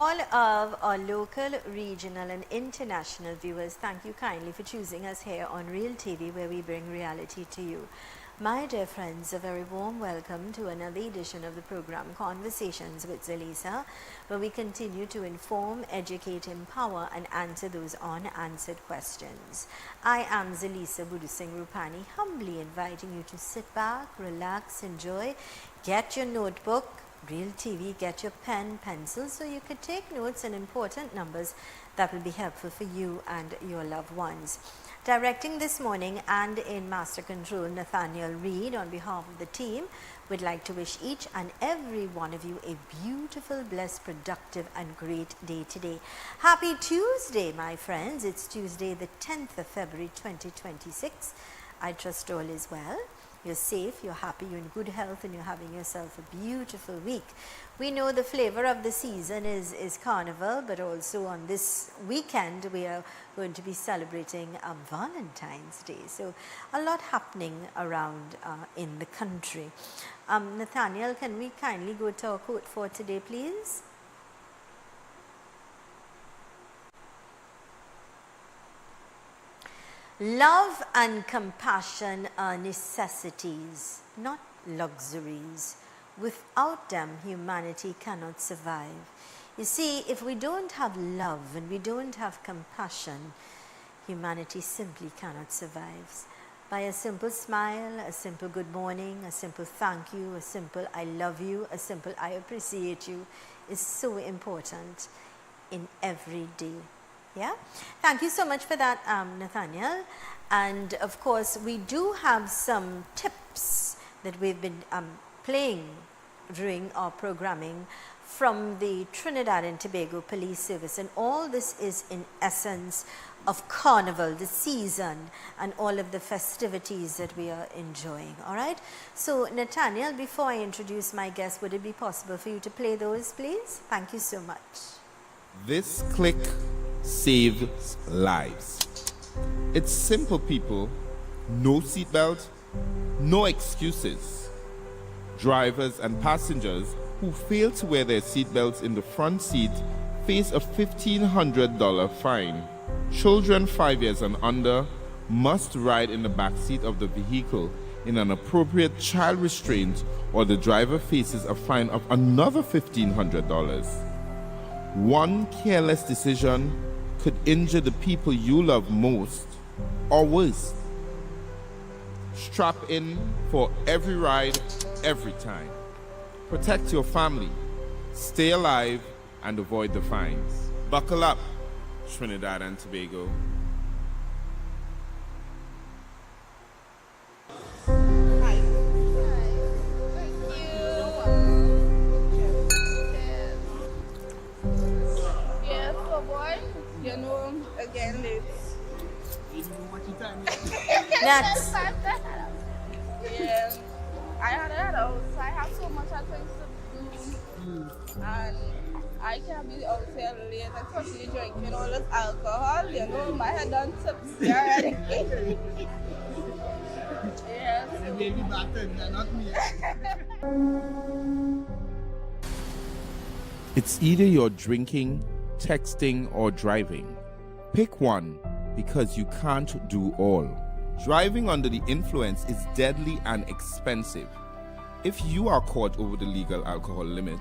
All of our local, regional and international viewers, thank you kindly for choosing us here on Real TV, where we bring reality to you. My dear friends, a very warm welcome to another edition of the program Conversations with Zelisa, where we continue to inform, educate, empower and answer those unanswered questions. I am Zelisa Budusing Rupani, humbly inviting you to sit back, relax, enjoy, get your notebook, Real TV, get your pen, pencil, so you could take notes and important numbers that will be helpful for you and your loved ones. Directing this morning and in Master Control, Nathaniel Reed, on behalf of the team, would like to wish each and every one of you a beautiful, blessed, productive and great day today. Happy Tuesday, my friends. It's Tuesday, the 10th of February 2026. I trust all is well. You're safe, you're happy, you're in good health, and you're having yourself a beautiful week. We know the flavor of the season is Carnival, but also on this weekend we are going to be celebrating Valentine's Day. So a lot happening around in the country. Nathaniel, can we kindly go to our quote for today, please? Love and compassion are necessities, not luxuries. Without them, humanity cannot survive. You see, if we don't have love and we don't have compassion, humanity simply cannot survive. By a simple smile, a simple good morning, a simple thank you, a simple I love you, a simple I appreciate you is so important in every day. Yeah, thank you so much for that, Nathaniel. And of course, we do have some tips that we've been playing during our programming from the Trinidad and Tobago Police Service, and all this is in essence of Carnival, the season, and all of the festivities that we are enjoying. All right. So, Nathaniel, before I introduce my guest, would it be possible for you to play those, please? Thank you so much. This click saves lives. It's simple, people. No seatbelt, no excuses. Drivers and passengers who fail to wear their seatbelts in the front seat face a $1,500 fine. Children 5 years and under must ride in the back seat of the vehicle in an appropriate child restraint, or the driver faces a fine of another $1,500. One careless decision could injure the people you love most, or worse. Strap in for every ride, every time. Protect your family, stay alive, and avoid the fines. Buckle up, Trinidad and Tobago. You know, again, it's... Next. Yeah, I had a house. I have so much things to do. And I can't be out here late, especially drinking all this alcohol. You know, my head done tipsy already. Yeah. The baby battered, not me. It's either you're drinking, texting, or driving. Pick one, because you can't do all. Driving under the influence is deadly and expensive. If you are caught over the legal alcohol limit,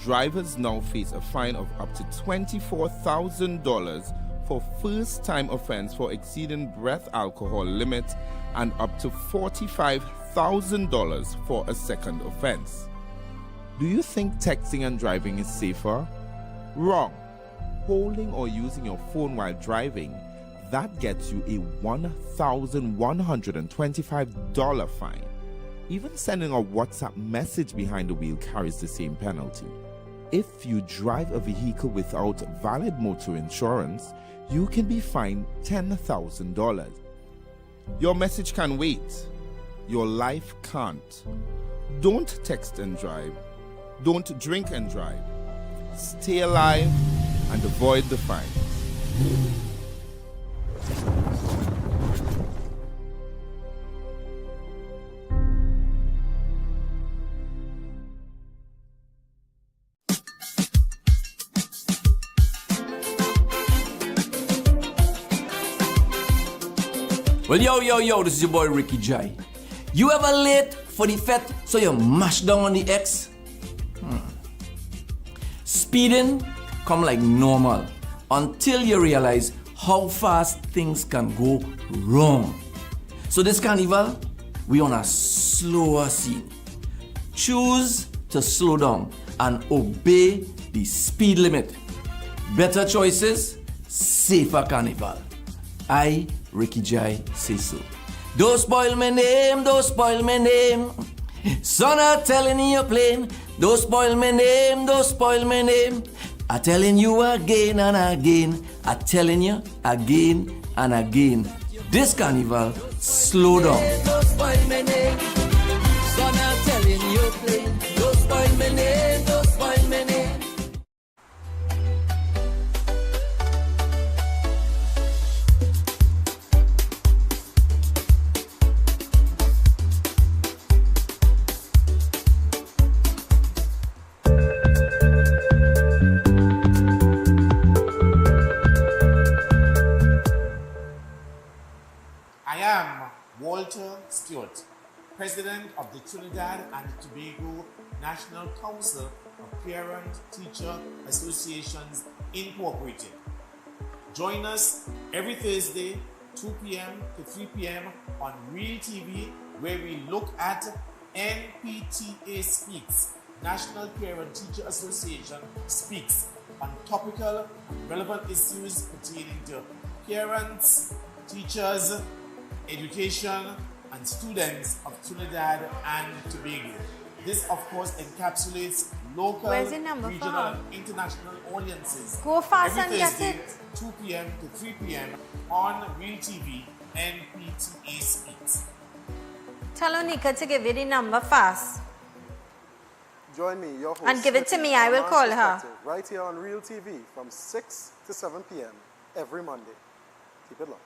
drivers now face a fine of up to $24,000 for first-time offense for exceeding breath alcohol limit, and up to $45,000 for a second offense. Do you think texting and driving is safer? Wrong. Holding or using your phone while driving, that gets you a $1,125 fine. Even sending a WhatsApp message behind the wheel carries the same penalty. If you drive a vehicle without valid motor insurance, you can be fined $10,000. Your message can wait. Your life can't. Don't text and drive. Don't drink and drive. Stay alive and avoid the fines. Well, yo, this is your boy Ricky J. You ever late for the fete so you mash down on the X? Speeding come like normal until you realize how fast things can go wrong. So this carnival, we on a slower scene. Choose to slow down and obey the speed limit. Better choices, safer carnival. I, Ricky J, say so. Don't spoil my name, don't spoil my name. Son, I'm telling you plain. Don't spoil my name, don't spoil my name. I'm telling you again and again. I'm telling you again and again. This carnival, slow down. Don't spoil my name. Son, I'm telling you plain. Don't spoil my name, don't spoil my name. I am Walter Stewart, President of the Trinidad and Tobago National Council of Parent-Teacher Associations Incorporated. Join us every Thursday, 2 p.m. to 3 p.m. on Real TV, where we look at NPTA Speaks, National Parent-Teacher Association Speaks, on topical and relevant issues pertaining to parents, teachers, education, and students of Trinidad and Tobago. This, of course, encapsulates local, Where's the number regional, for? and international audiences. Go fast every and Thursday, get it. 2 p.m. to 3 p.m. on Real TV NPTA Speaks. Tell Onika to give you the number fast. Join me, your host, And give it to Ricky, me, I on will Man's call her. Perspective, right here on Real TV from 6 to 7 p.m. every Monday. Keep it locked.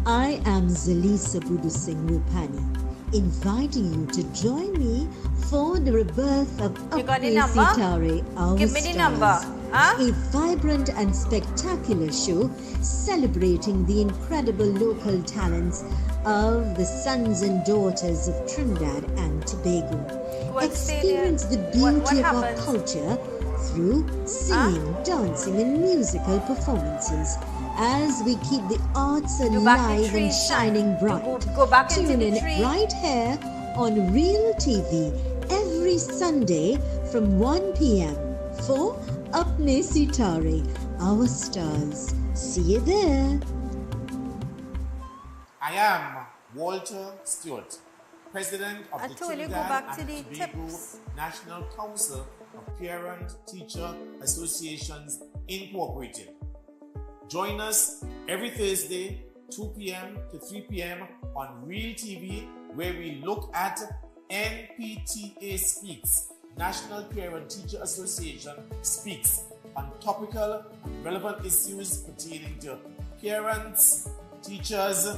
I am Zelisa Rupani, inviting you to join me for the rebirth of You got the Apne number? Sitare, Our Give me the Stars, number. Huh? a vibrant and spectacular show celebrating the incredible local talents of the sons and daughters of Trinidad and Tobago. What stadium? Experience the What beauty of our happens? culture through singing, dancing, and musical performances. As we keep the arts back the alive and trees, shining bright, Go back into tune the in tree. right here on Real TV every Sunday from 1 p.m. for Apne Sitare, Our Stars. See you there. I am Walter Stewart, President of I the told you, go Trinidad back to and the Tobago tips. National Council of Parent-Teacher Associations Incorporated. Join us every Thursday, 2 p.m. to 3 p.m. on Real TV, where we look at NPTA Speaks, National Parent-Teacher Association Speaks, on topical and relevant issues pertaining to parents, teachers,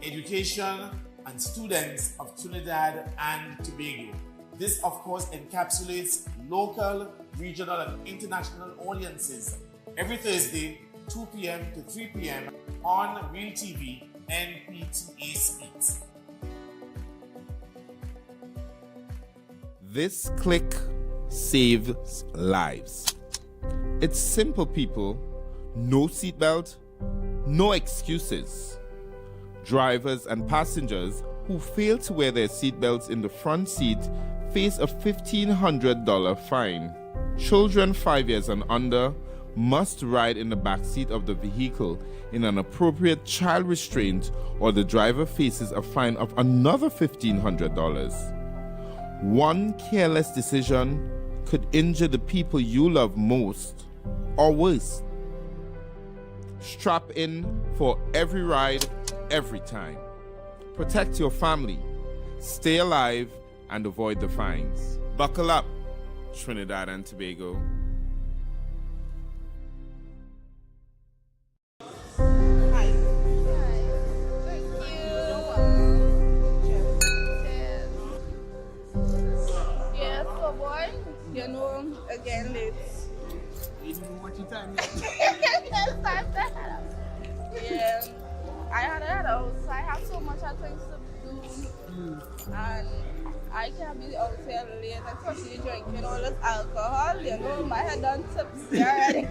education, and students of Trinidad and Tobago. This, of course, encapsulates local, regional, and international audiences every Thursday, 2 p.m. to 3 p.m. on Real TV NPTA Speaks. This click saves lives. It's simple, people. No seatbelt, no excuses. Drivers and passengers who fail to wear their seatbelts in the front seat face a $1,500 fine. Children 5 years and under must ride in the back seat of the vehicle in an appropriate child restraint, or the driver faces a fine of another $1,500. One careless decision could injure the people you love most, or worse. Strap in for every ride, every time. Protect your family, stay alive, and avoid the fines. Buckle up, Trinidad and Tobago. you know, again late. You don't know what you time. Next time that. Yeah, I had a house. I have so much things to do, and I can't be out here late, especially drinking all this alcohol. You know, my head done tipsy already.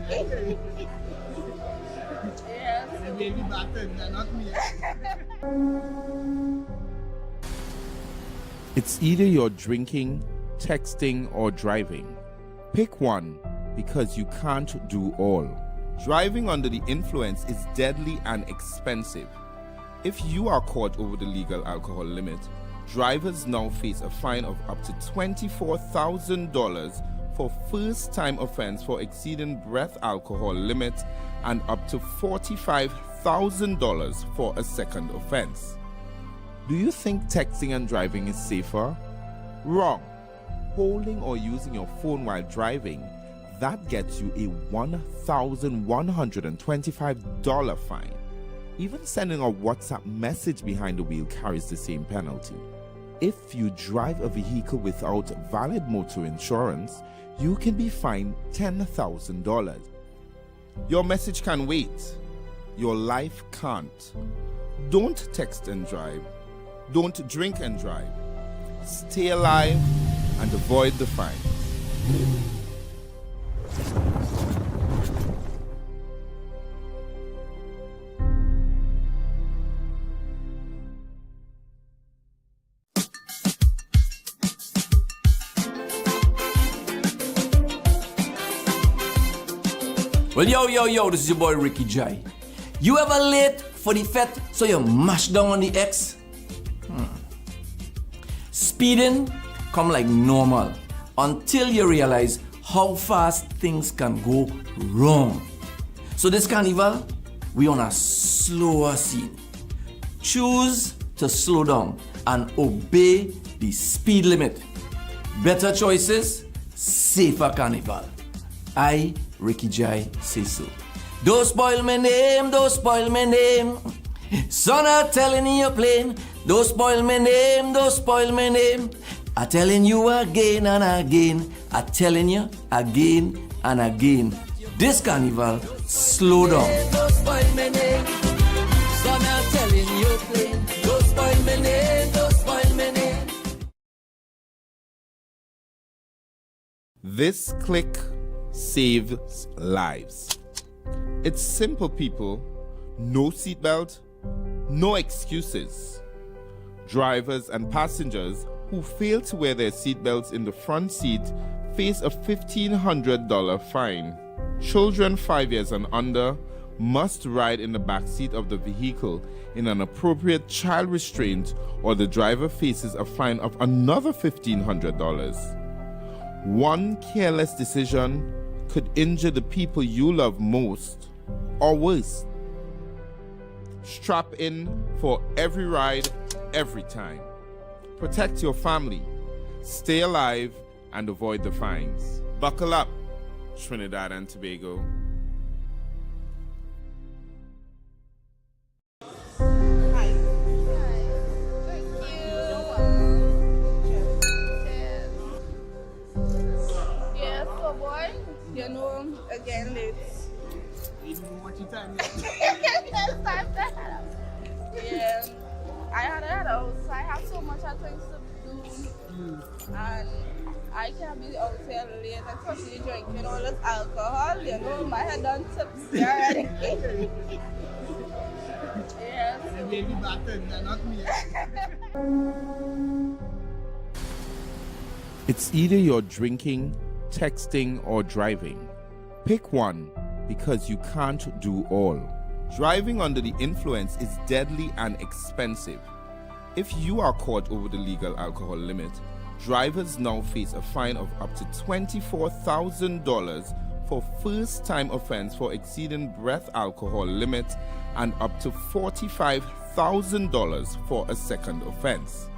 Yeah. The baby battered, not me. It's either you're drinking, texting, or driving. Pick one because you can't do all. Driving under the influence is deadly and expensive. If you are caught over the legal alcohol limit, drivers now face a fine of up to $24,000 for first-time offense for exceeding breath alcohol limit and up to $45,000 for a second offense. Do you think texting and driving is safer? Wrong. Holding or using your phone while driving, that gets you a $1,125 fine. Even sending a WhatsApp message behind the wheel carries the same penalty. If you drive a vehicle without valid motor insurance, you can be fined $10,000. Your message can wait. Your life can't. Don't text and drive. Don't drink and drive. Stay alive and avoid the fine. Well, yo, this is your boy Ricky J. You ever late for the fete so you mash down on the X? Speeding come like normal until you realize how fast things can go wrong. So this carnival, we on a slower scene. Choose to slow down and obey the speed limit. Better choices, safer carnival. I, Ricky J, say so. Don't spoil my name, don't spoil my name. Son, I'm telling you plain. Don't spoil my name, don't spoil my name. I'm telling you again and again. I'm telling you again and again. This carnival, slow down. Don't spoil my name. Son, I'm telling you plain. Don't spoil my name, don't spoil my name. This click saves lives. It's simple, people. No seatbelt, no excuses. Drivers and passengers who fail to wear their seatbelts in the front seat face a $1,500 fine. Children 5 years and under must ride in the back seat of the vehicle in an appropriate child restraint, or the driver faces a fine of another $1,500. One careless decision could injure the people you love most, or worse. Strap in for every ride, every time. Protect your family, stay alive, and avoid the fines. Buckle up, Trinidad and Tobago. Yeah, so boy, you know, again late. You don't know what you time. Next time that. Yeah, I had a house. I have so much things to do, and I can't be out here late, especially drinking all this alcohol. You know, my head done tipsy already. Yeah. The baby battered, not me. It's either you're drinking, texting, or driving. Pick one because you can't do all. Driving under the influence is deadly and expensive. If you are caught over the legal alcohol limit, drivers now face a fine of up to $24,000 for first-time offense for exceeding breath alcohol limit and up to $45,000 for a second offense.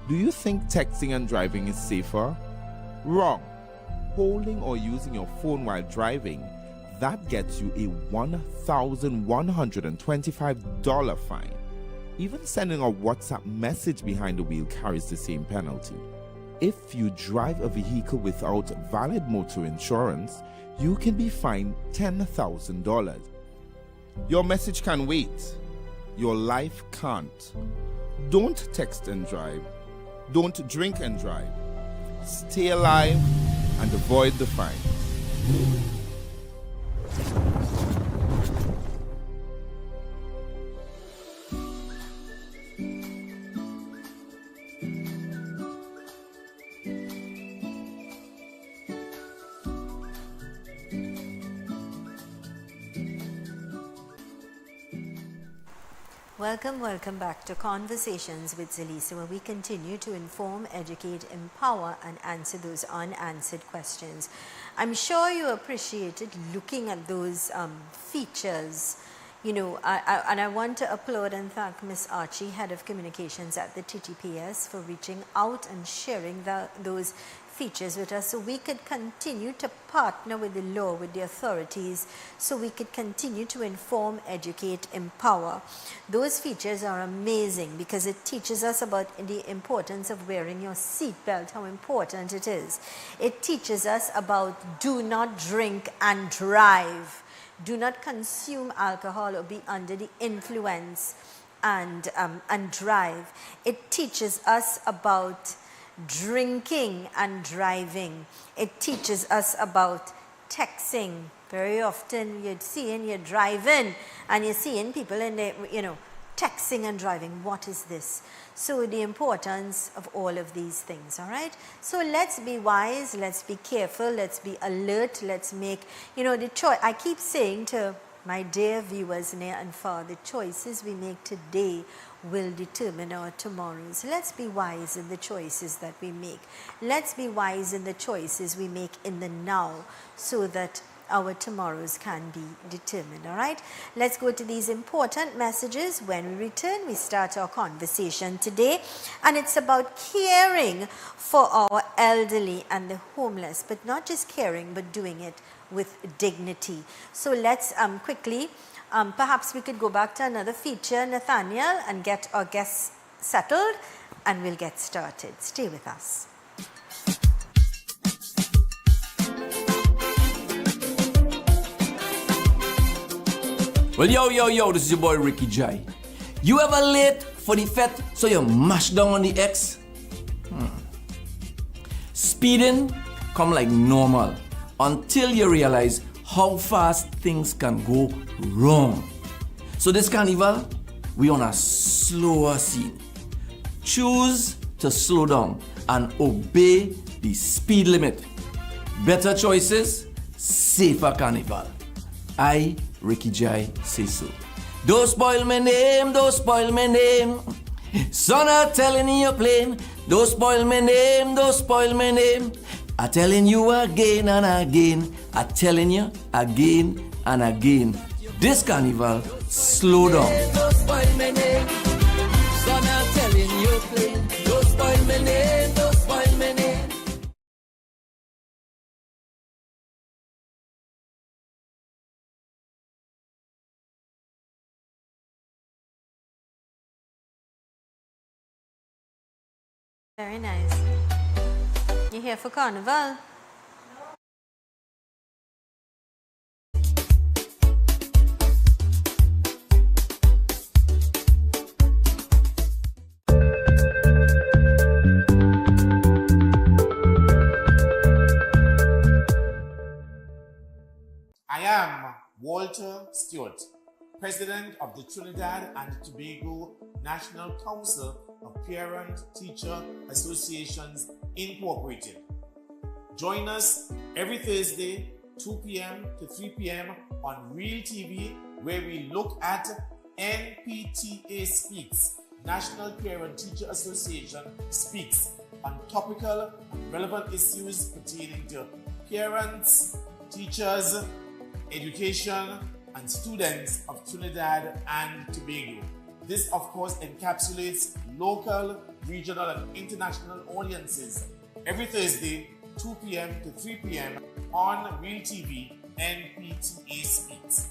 Do you think texting and driving is safer? Wrong. Holding or using your phone while driving, that gets you a $1,125 fine. Even sending a WhatsApp message behind the wheel carries the same penalty. if you drive a vehicle without valid motor insurance, you can be fined $10,000. Your message can wait. Your life can't. Don't text and drive. Don't drink and drive. Stay alive and avoid the fines. Welcome back to Conversations with Zelisa, where we continue to inform, educate, empower, and answer those unanswered questions. I'm sure you appreciated looking at those features. You know, and I want to applaud and thank Miss Archie, Head of Communications at the TTPS, for reaching out and sharing those features with us so we could continue to partner with the law, with the authorities, so we could continue to inform, educate, empower. Those features are amazing because it teaches us about the importance of wearing your seatbelt, how important it is. It teaches us about do not drink and drive. Do not consume alcohol or be under the influence and drive. It teaches us about drinking and driving. It teaches us about texting. Very often you're driving and you're seeing people in there, texting and driving. What is this? So the importance of all of these things, all right? So let's be wise, let's be careful, let's be alert, let's make, the choice. I keep saying to my dear viewers near and far, the choices we make today will determine our tomorrows. Let's be wise in the choices that we make. Let's be wise in the choices we make in the now so that our tomorrows can be determined, all right? Let's go to these important messages. When we return, we start our conversation today, and it's about caring for our elderly and the homeless, but not just caring, but doing it with dignity. So let's quickly, perhaps we could go back to another feature, Nathaniel, and get our guests settled, and we'll get started. Stay with us. Well, yo, this is your boy Ricky J. You ever late for the fete so you mash down on the X? Speeding come like normal until you realize how fast things can go wrong. So this carnival, we on a slower scene. Choose to slow down and obey the speed limit. Better choices, safer carnival. I, Ricky J, say so. Don't spoil my name, don't spoil my name. Son, I'm telling you plain. Don't spoil my name, don't spoil my name. I'm telling you again and again. I'm telling you again and again. This carnival, slow down. Don't spoil my name. Son, I'm telling you plain. Don't spoil my name, don't spoil my name. Very nice. You here for carnival? I am Walter Stewart, President of the Trinidad and Tobago National Council of Parent Teacher Associations Incorporated. Join us every Thursday, 2 p.m. to 3 p.m. on Real TV, where we look at NPTA Speaks, National Parent Teacher Association Speaks, on topical and relevant issues pertaining to parents, teachers, education, and students of Trinidad and Tobago. This, of course, encapsulates local, regional, and international audiences every Thursday, 2 p.m. to 3 p.m. on Real TV, NPTA Speaks.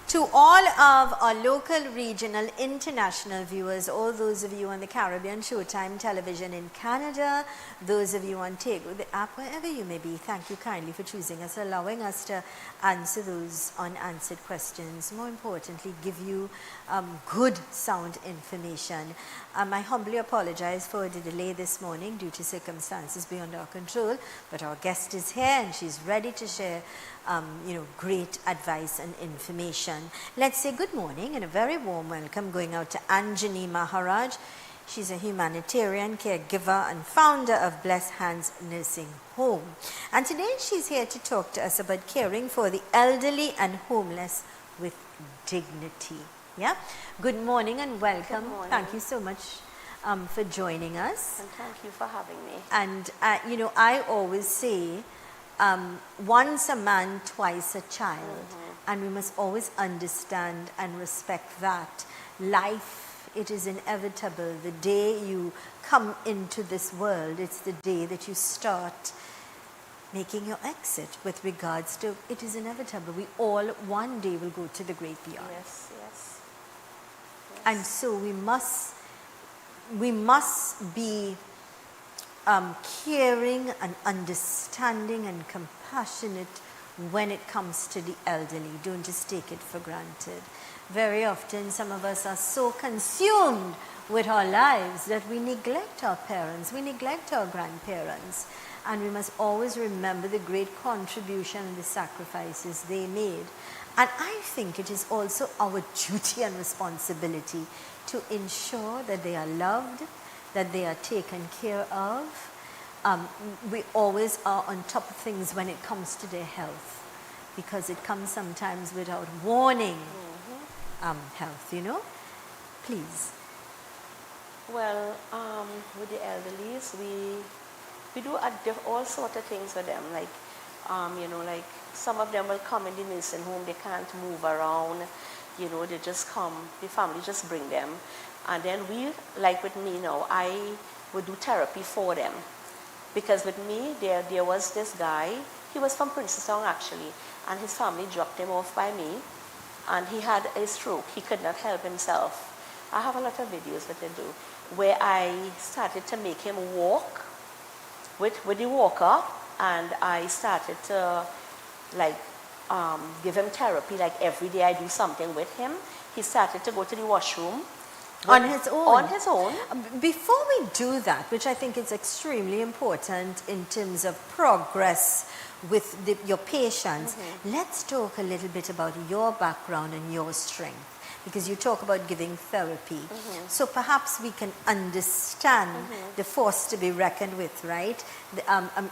To all of our local, regional, international viewers, all those of you on the Caribbean Showtime television in Canada, those of you on Tego, the app, wherever you may be, thank you kindly for choosing us, allowing us to answer those unanswered questions. More importantly, give you good sound information. I humbly apologize for the delay this morning due to circumstances beyond our control, but our guest is here and she's ready to share great advice and information. Let's say good morning and a very warm welcome going out to Anjani Maharaj. She's a humanitarian caregiver and founder of Blessed Hands Nursing Home. And today she's here to talk to us about caring for the elderly and homeless with dignity. Yeah? Good morning and welcome. Good morning. Thank you so much for joining us. And thank you for having me. And, I always say, once a man, twice a child. And we must always understand and respect that. Life, it is inevitable. The day you come into this world, it's the day that you start making your exit with regards to, it is inevitable. We all one day will go to the great beyond. Yes, yes. And so we must be caring and understanding and compassionate when it comes to the elderly. Don't just take it for granted. Very often some of us are so consumed with our lives that we neglect our parents, we neglect our grandparents, and we must always remember the great contribution and the sacrifices they made. And I think it is also our duty and responsibility to ensure that they are loved, that they are taken care of. We always are on top of things when it comes to their health, because it comes sometimes without warning. Health, Please. Well, with the elderlies, we do all sorts of things with them. Like, like some of them will come in the nursing home, they can't move around. They just come, the family just bring them. And then like with me now, I would do therapy for them. Because with me, there was this guy, he was from Princeton actually, and his family dropped him off by me, and he had a stroke. He could not help himself. I have a lot of videos that I do, where I started to make him walk with the walker, and I started to give him therapy, like every day I do something with him. He started to go to the washroom. On his own? On his own. Before we do that, which I think is extremely important in terms of progress with your patients, let's talk a little bit about your background and your strength. Because you talk about giving therapy. So perhaps we can understand the force to be reckoned with, right?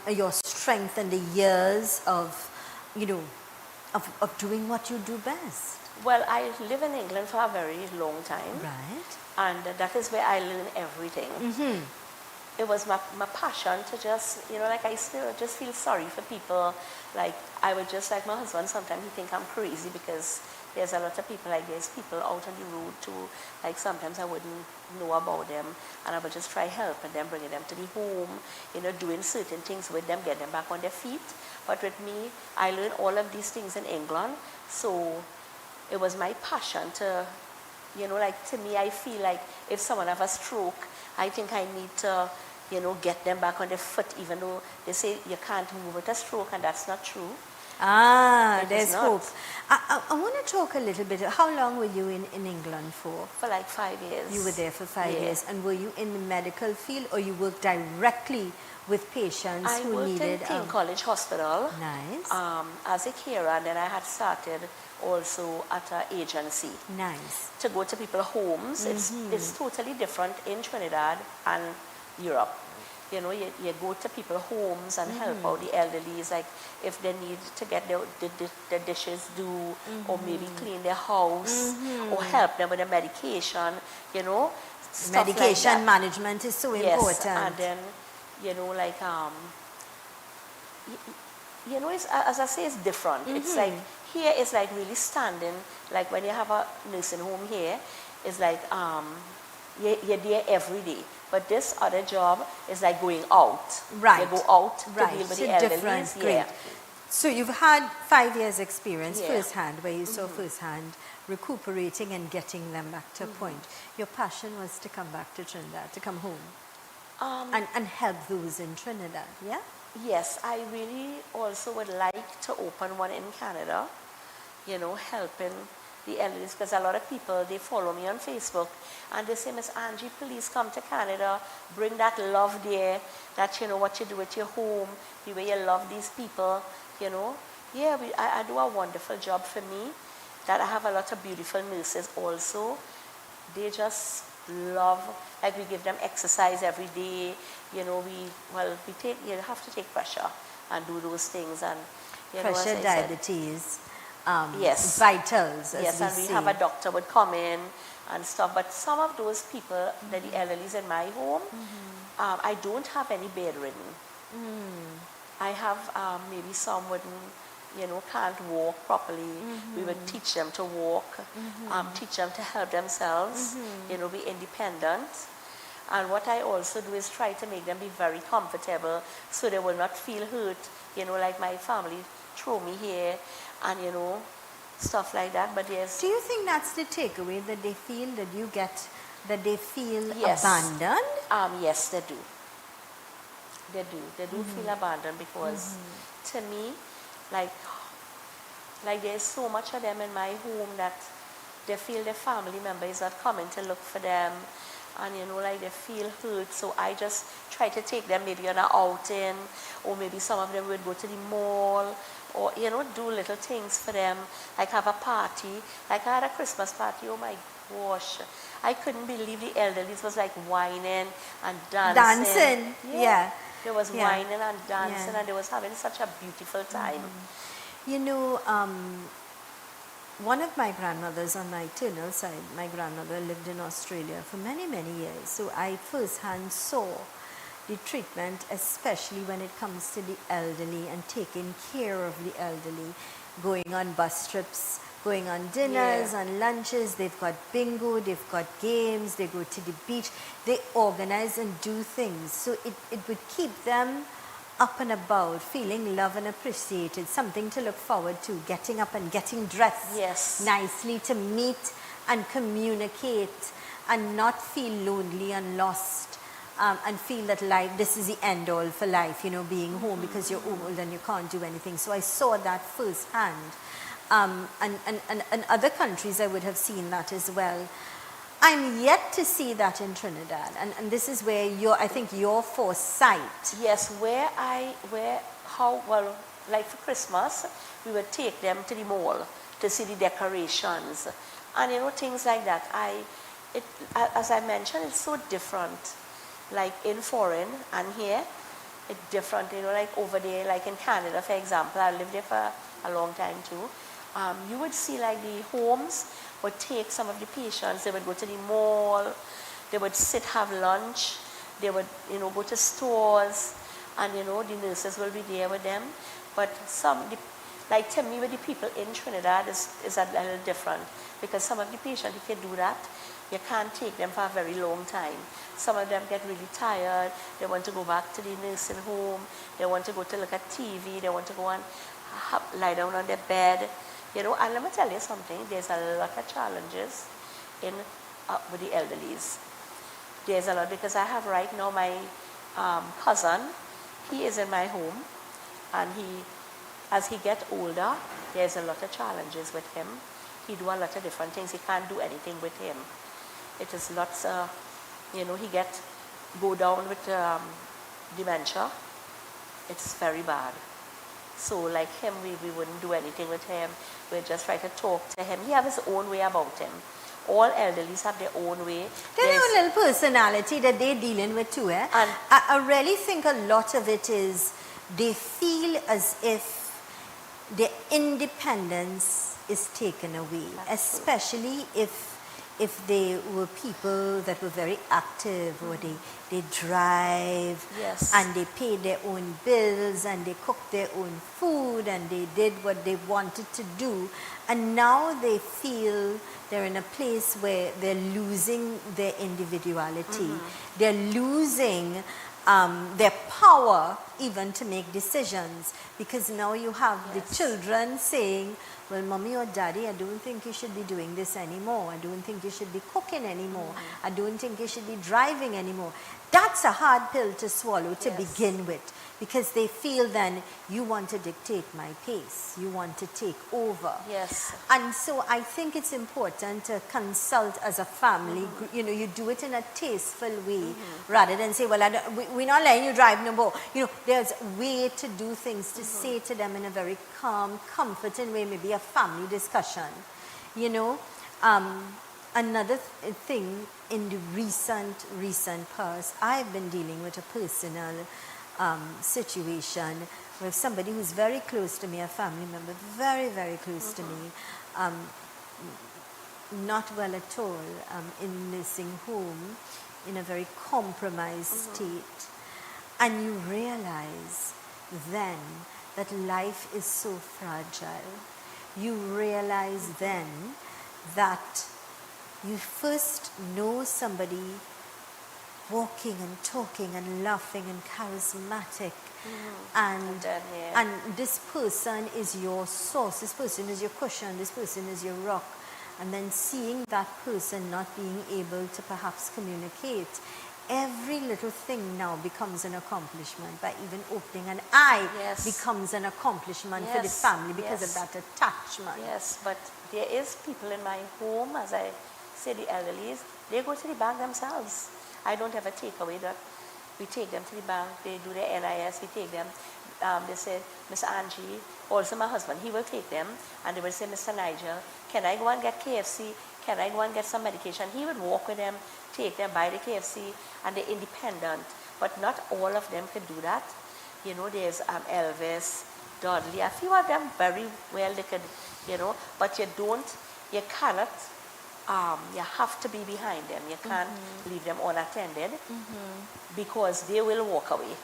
Your strength and the years of doing what you do best. Well, I live in England for a very long time. Right. And that is where I learn everything. It was my passion to just, I still just feel sorry for people. Like, I would just, like my husband, sometimes he think I'm crazy because there's a lot of people, like there's people out on the road too, like sometimes I wouldn't know about them, and I would just try helping them, bringing them to the home, doing certain things with them, get them back on their feet. But with me, I learned all of these things in England, so it was my passion to, to me, I feel like if someone have a stroke, I think I need to, get them back on their foot, even though they say you can't move with a stroke, and that's not true. There's hope. I want to talk a little bit. How long were you in England for? For like 5 years. You were there for 5 years. And were you in the medical field, or you worked directly with patients who needed... I worked in King College Hospital. Nice. As a carer, and then I had started also at an agency. Nice. To go to people's homes. It's totally different in Trinidad and Europe. You go to people's homes and help out the elderly, like if they need to get the dishes do, or maybe clean their house, or help them with the medication, Medication like management is so important. And then, it's, as I say, it's different. It's like, here it's like really standing, like when you have a nursing home here, it's like, you're there every day. But this other job is like going out. Right. You go out to right. deal with so the elderly. Different. Great. So you've had 5 years experience Yeah. firsthand, where you saw firsthand recuperating and getting them back to a point. Your passion was to come back to Trinidad, to come home and help those in Trinidad, yeah? Yes, I really also would like to open one in Canada, you know, helping the elderly, because a lot of people, they follow me on Facebook and they say, Miss Angie, please come to Canada, bring that love there, that, you know, what you do at your home, the way you love these people, you know. Yeah, I do a wonderful job for me, that I have a lot of beautiful nurses also. They just love, like we give them exercise every day, you know, you have to take pressure and do those things, and you know, as Pressure, I said, diabetes, yes, vitals, as yes, we and we say. have a doctor would come in and stuff. But some of those people, that the elderlies in my home, I don't have any bedridden. I have maybe some wouldn't, you know, can't walk properly. We would teach them to walk, teach them to help themselves, you know, be independent. And what I also do is try to make them be very comfortable so they will not feel hurt, you know, like my family throw me here and, you know, stuff like that. But yes. Do you think that's the takeaway, that they feel that you get, that they feel Yes. abandoned? Yes, they do. They do. They do feel abandoned because to me, like there's so much of them in my home that they feel their family member is not coming to look for them, and you know, like they feel hurt. So I just try to take them maybe on an outing, or maybe some of them would go to the mall, or you know, do little things for them, like have a party. Like I had a Christmas party. Oh my gosh, I couldn't believe the elderly was like whining and dancing. Yeah. They was Yeah. whining and dancing, Yeah. and they was having such a beautiful time. You know, one of my grandmothers on my maternal side, my grandmother lived in Australia for many, many years. So I firsthand saw the treatment, especially when it comes to the elderly and taking care of the elderly, going on bus trips, going on dinners, Yeah. on lunches. They've got bingo, they've got games, they go to the beach. They organize and do things. So it would keep them up and about, feeling loved and appreciated, something to look forward to, getting up and getting dressed Yes. nicely to meet and communicate and not feel lonely and lost, and feel that life, this is the end all for life, you know, being home because you're old and you can't do anything. So I saw that firsthand. And other countries I would have seen that as well. I'm yet to see that in Trinidad, and this is where I think your foresight. Yes, like for Christmas, we would take them to the mall to see the decorations, and you know, things like that. As I mentioned, it's so different, like in foreign and here, it's different. You know, like over there, like in Canada, for example, I lived there for a long time too. You would see like the homes would take some of the patients, they would go to the mall, they would sit, have lunch, they would, you know, go to stores, and you know, the nurses will be there with them. But like to me, with the people in Trinidad is a little different, because some of the patients, if you do that, you can't take them for a very long time. Some of them get really tired, they want to go back to the nursing home, they want to go to look at TV, they want to go and lie down on their bed. You know, and let me tell you something, there's a lot of challenges with the elderlies. There's a lot, because I have right now my cousin, he is in my home, and as he gets older, there's a lot of challenges with him. He do a lot of different things, he can't do anything with him. It is lots of, you know, he go down with dementia. It's very bad. So like him, we wouldn't do anything with him. We'd just try to talk to him. He has his own way about him. All elderlies have their own way. Their own little personality that they're dealing with too. And I really think a lot of it is they feel as if their independence is taken away, especially if they were people that were very active, or they drive, Yes. and they paid their own bills, and they cooked their own food, and they did what they wanted to do, and now they feel they're in a place where they're losing their individuality. They're losing their power even to make decisions, because now you have the children saying, well, mommy or daddy, I don't think you should be doing this anymore. I don't think you should be cooking anymore. I don't think you should be driving anymore. That's a hard pill to swallow to begin with, because they feel then you want to dictate my pace. You want to take over. Yes. And so I think it's important to consult as a family. You know, you do it in a tasteful way rather than say, well, we're not letting you drive no more. You know, there's a way to do things, to say to them in a very calm, comforting way, maybe a family discussion. You know, another thing in the recent past, I've been dealing with a personal situation with somebody who's very close to me, a family member, very, very close to me, not well at all, in nursing home, in a very compromised state. And you realize then that life is so fragile. You realize then that you first know somebody walking and talking and laughing and charismatic, and this person is your source, this person is your cushion, this person is your rock, and then seeing that person not being able to perhaps communicate, every little thing now becomes an accomplishment. By even opening an eye becomes an accomplishment for the family because of that attachment. Yes, but there is people in my home, as I say, the elderlies, they go to the bank themselves. I don't have a takeaway that we take them to the bank, they do their NIS, we take them. They say, Miss Angie, also my husband, he will take them, and they will say, Mr. Nigel, can I go and get KFC? Can I go and get some medication? He would walk with them, take them, buy the KFC, and they're independent. But not all of them can do that. You know, there's Elvis, Dudley, a few of them very well, they could, you know, but you cannot, you have to be behind them. You can't leave them unattended because they will walk away.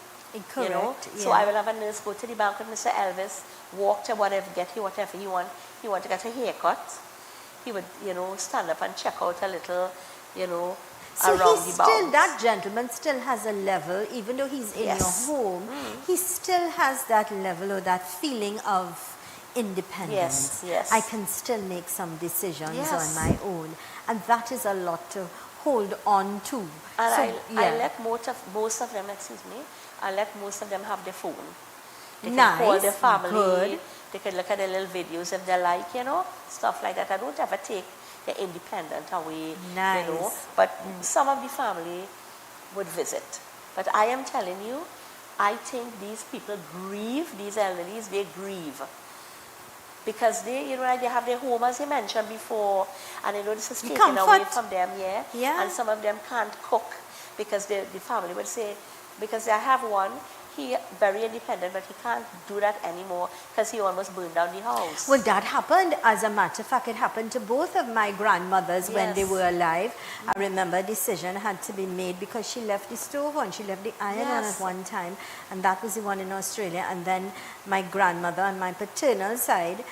Correct. You know? So I will have a nurse go to the bank with Mr. Elvis, walk to whatever, get whatever he want. He want to get a haircut. He would, you know, stand up and check out a little, you know, so around he the still, bounds. that gentleman still has a level, even though he's in your home, he still has that level or that feeling of independence. I can still make some decisions on my own, and that is a lot to hold on to. And so, I let most of them, I let most of them have their phone. They can nice, call their family. good. They can look at their little videos if they like, you know, stuff like that. I don't ever take the independent away, nice. you know. But some of the family would visit. But I am telling you, I think these people grieve, these elderlies, they grieve. Because they, you know, they have their home, as you mentioned before, and you know, this is taken away from them, and some of them can't cook because the family would say, because I have one, he very independent, but he can't do that anymore because he almost burned down the house. Well, that happened. As a matter of fact, it happened to both of my grandmothers when they were alive. I remember a decision had to be made because she left the stove on, she left the iron on at one time, and that was the one in Australia. And then my grandmother on my paternal side,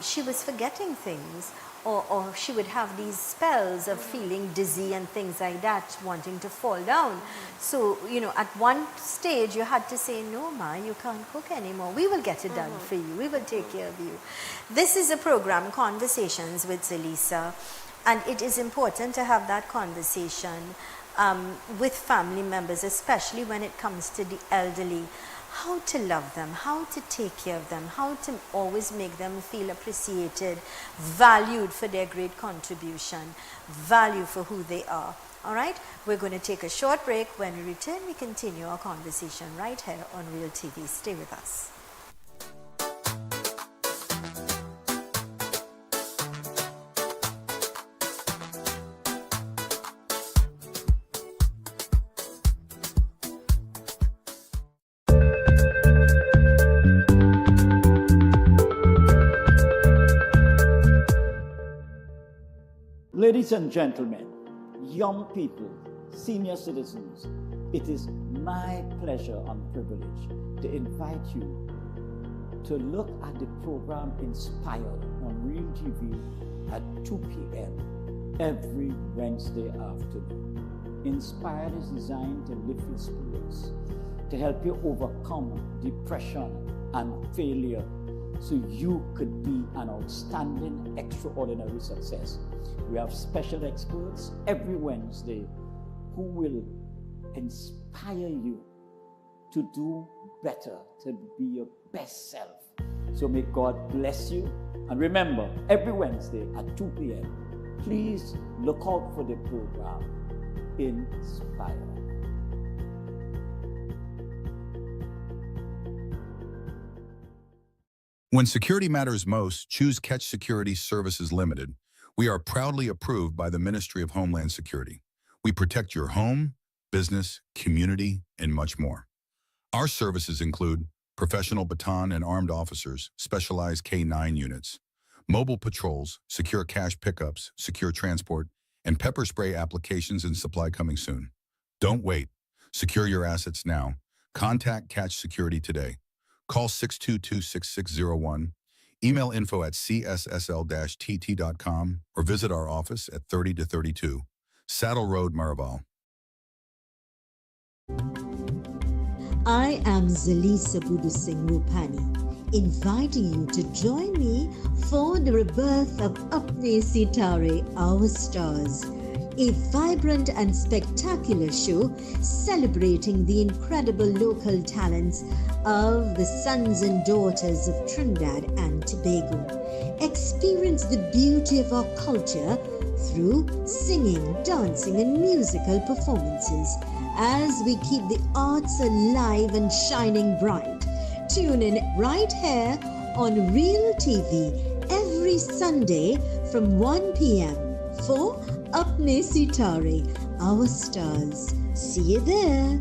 she was forgetting things. Or she would have these spells of feeling dizzy and things like that, wanting to fall down. So, you know, at one stage you had to say, no, Ma, you can't cook anymore. We will get it done for you. We will take care of you. This is a program, Conversations with Zelisa, and it is important to have that conversation with family members, especially when it comes to the elderly. How to love them, how to take care of them, how to always make them feel appreciated, valued for their great contribution, value for who they are. All right, we're going to take a short break. When we return, we continue our conversation right here on Real TV. Stay with us. Ladies and gentlemen, young people, senior citizens, it is my pleasure and privilege to invite you to look at the program Inspired on Real TV at 2 p.m. every Wednesday afternoon. Inspired is designed to lift your spirits, to help you overcome depression and failure so you could be an outstanding, extraordinary success. We have special experts every Wednesday who will inspire you to do better, to be your best self. So may God bless you. And remember, every Wednesday at 2 p.m., please look out for the program Inspire. When security matters most, choose Catch Security Services Limited. We are proudly approved by the Ministry of Homeland Security. We protect your home, business, community, and much more. Our services include professional baton and armed officers, specialized K-9 units, mobile patrols, secure cash pickups, secure transport, and pepper spray applications and supply coming soon. Don't wait. Secure your assets now. Contact Catch Security today. Call 622-6601, email info@cssl-tt.com, or visit our office at 30-32 Saddle Road, Maraval. I am Zelisa Singh Rupani, inviting you to join me for the rebirth of Apne Sitare, Our Stars, a vibrant and spectacular show celebrating the incredible local talents of the sons and daughters of Trinidad and Tobago. Experience the beauty of our culture through singing, dancing, and musical performances as we keep the arts alive and shining bright. Tune in right here on Real TV every Sunday from 1 p.m. for Apne Sitare, Our Stars. See you there.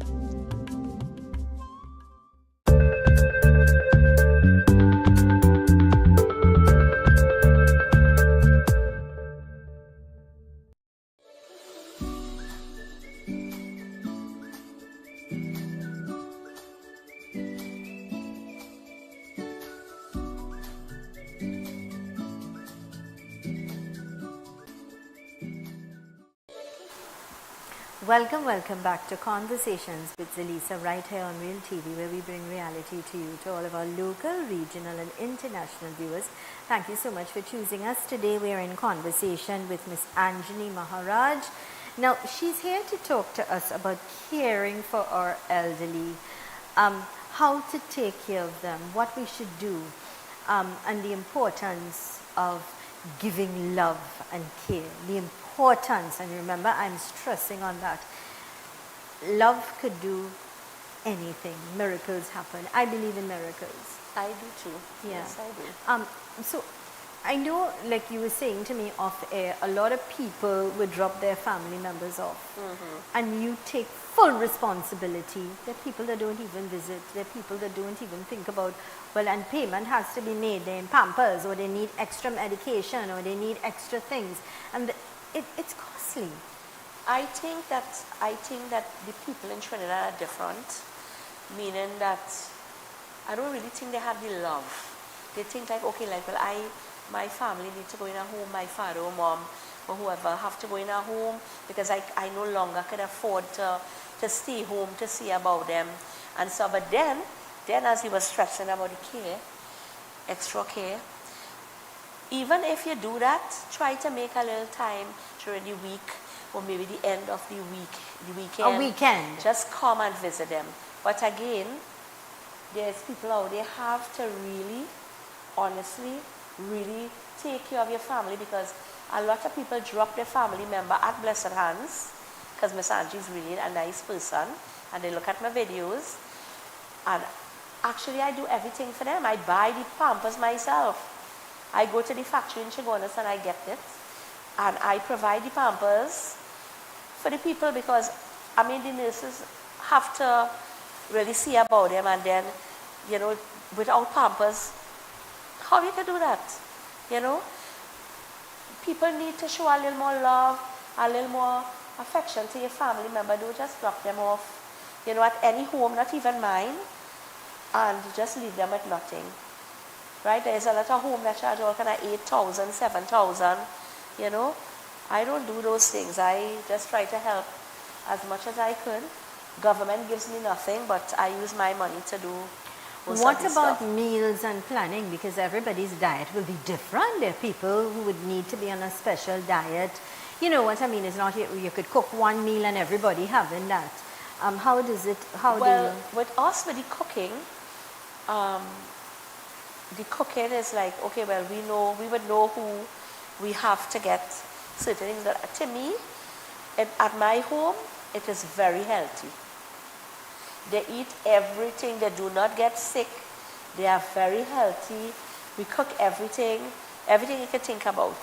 Welcome back to Conversations with Zelisa right here on Real TV, where we bring reality to you, to all of our local, regional and international viewers. Thank you so much for choosing us. Today we are in conversation with Miss Anjani Maharaj. Now she's here to talk to us about caring for our elderly, how to take care of them, what we should do, and the importance of giving love and care. The importance, and remember, I'm stressing on that. Love could do anything. Miracles happen. I believe in miracles. I do too. Yeah. Yes, I do. So I know, like you were saying to me off air, a lot of people would drop their family members off, and you take full responsibility. There are people that don't even visit. There are people that don't even think about, well, and payment has to be made. They're in Pampers, or they need extra medication, or they need extra things, and it's costly. I think that the people in Trinidad are different, meaning that I don't really think they have the love. They think like, okay, like, well, my family need to go in a home, my father or mom or whoever have to go in a home because I no longer can afford to stay home to see about them. And so, but then as he was stressing about the care, extra care, even if you do that, try to make a little time during the week or maybe the end of the weekend. A weekend. Just come and visit them. But again, there's people out there have to really, honestly, really take care of your family, because a lot of people drop their family member at blessed hands, because Miss Angie is really a nice person and they look at my videos, and actually I do everything for them. I buy the Pampers myself. I go to the factory in Chigonas and I get it, and I provide the Pampers for the people, because I mean the nurses have to really see about them, and then, you know, without Pampers, how you can do that? You know, people need to show a little more love, a little more affection to your family member. Don't just drop them off, you know, at any home, not even mine, and just leave them with nothing. Right? There's a lot of home that charge all kind of 8,000, 7,000, you know. I don't do those things. I just try to help as much as I could. Government gives me nothing, but I use my money to do most What of the about stuff. meals and planning? Because everybody's diet will be different. There are people who would need to be on a special diet. You know what I mean? It's not you could cook one meal and everybody having that. How does it? How Well, do you? with us, with the cooking is like, okay, well, we would know who we have to get certain things. But to me, at my home, it is very healthy. They eat everything. They do not get sick. They are very healthy. We cook everything you can think about.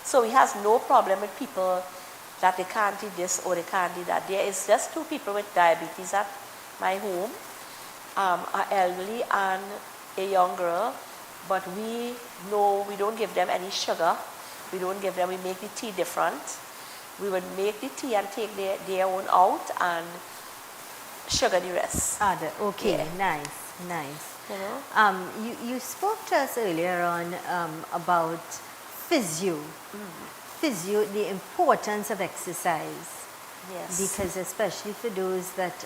So we have no problem with people that they can't eat this or they can't eat that. There is just 2 people with diabetes at my home, an elderly and a young girl. But we don't give them any sugar. We make the tea different. We would make the tea and take their own out and sugar the rest. Okay, Yeah. nice. You know? You spoke to us earlier on about physio. Physio, the importance of exercise. Yes. Because especially for those that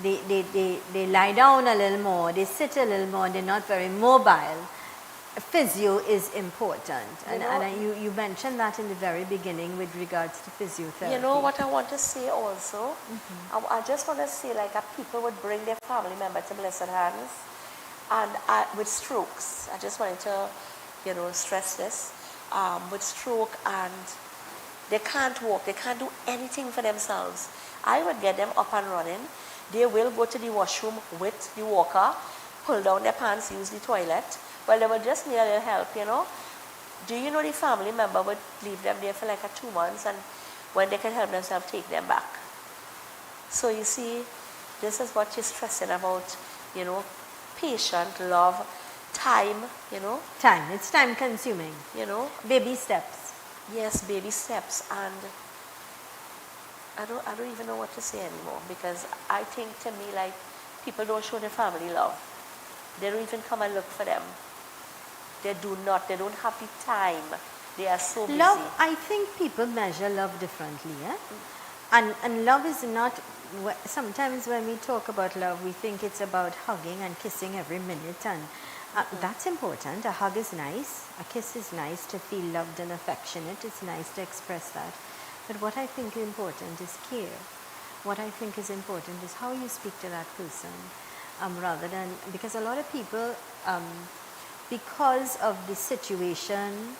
they lie down a little more, they sit a little more, they're not very mobile. Physio is important, you mentioned that in the very beginning with regards to physiotherapy. You know what I want to say also? I just want to say, like, people would bring their family member to Blessed Hands, and with strokes. I just wanted to, stress this. With stroke, and they can't walk, they can't do anything for themselves. I would get them up and running. They will go to the washroom with the walker, pull down their pants, use the toilet. Well, they will just need a little help, Do you know the family member would leave them there for like 2 months, and when they can help themselves, take them back. So you see, this is what she's stressing about, patient, love, time, Time, it's time consuming. Baby steps. Yes, baby steps, and I don't even know what to say anymore, because I think, to me, like, people don't show their family love. They don't even come and look for them. They don't have the time. They are so busy. Love, I think people measure love differently, and love is not, sometimes when we talk about love, we think it's about hugging and kissing every minute, and that's important. A hug is nice, a kiss is nice, to feel loved and affectionate. It's nice to express that. But what I think is important is care. What I think is important is how you speak to that person, rather than, because a lot of people, because of the situation,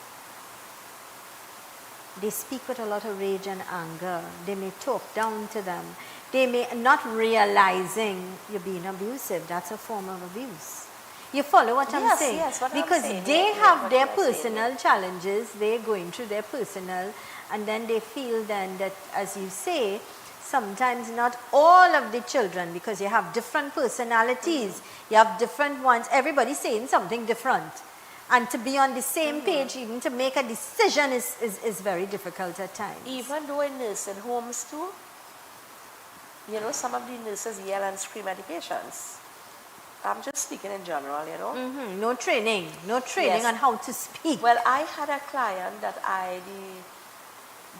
they speak with a lot of rage and anger. They may talk down to them. They may not realizing you're being abusive. That's a form of abuse. You follow what I'm saying? Yes, what because I'm saying. they Yeah, have what their you're saying, personal challenges. They're going through their personal, and then they feel then that, as you say, sometimes not all of the children, because you have different personalities, you have different ones, everybody's saying something different. And to be on the same page, even to make a decision is very difficult at times. Even though in nursing homes too, some of the nurses yell and scream at the patients. I'm just speaking in general, No training Yes. on how to speak. Well, I had a client that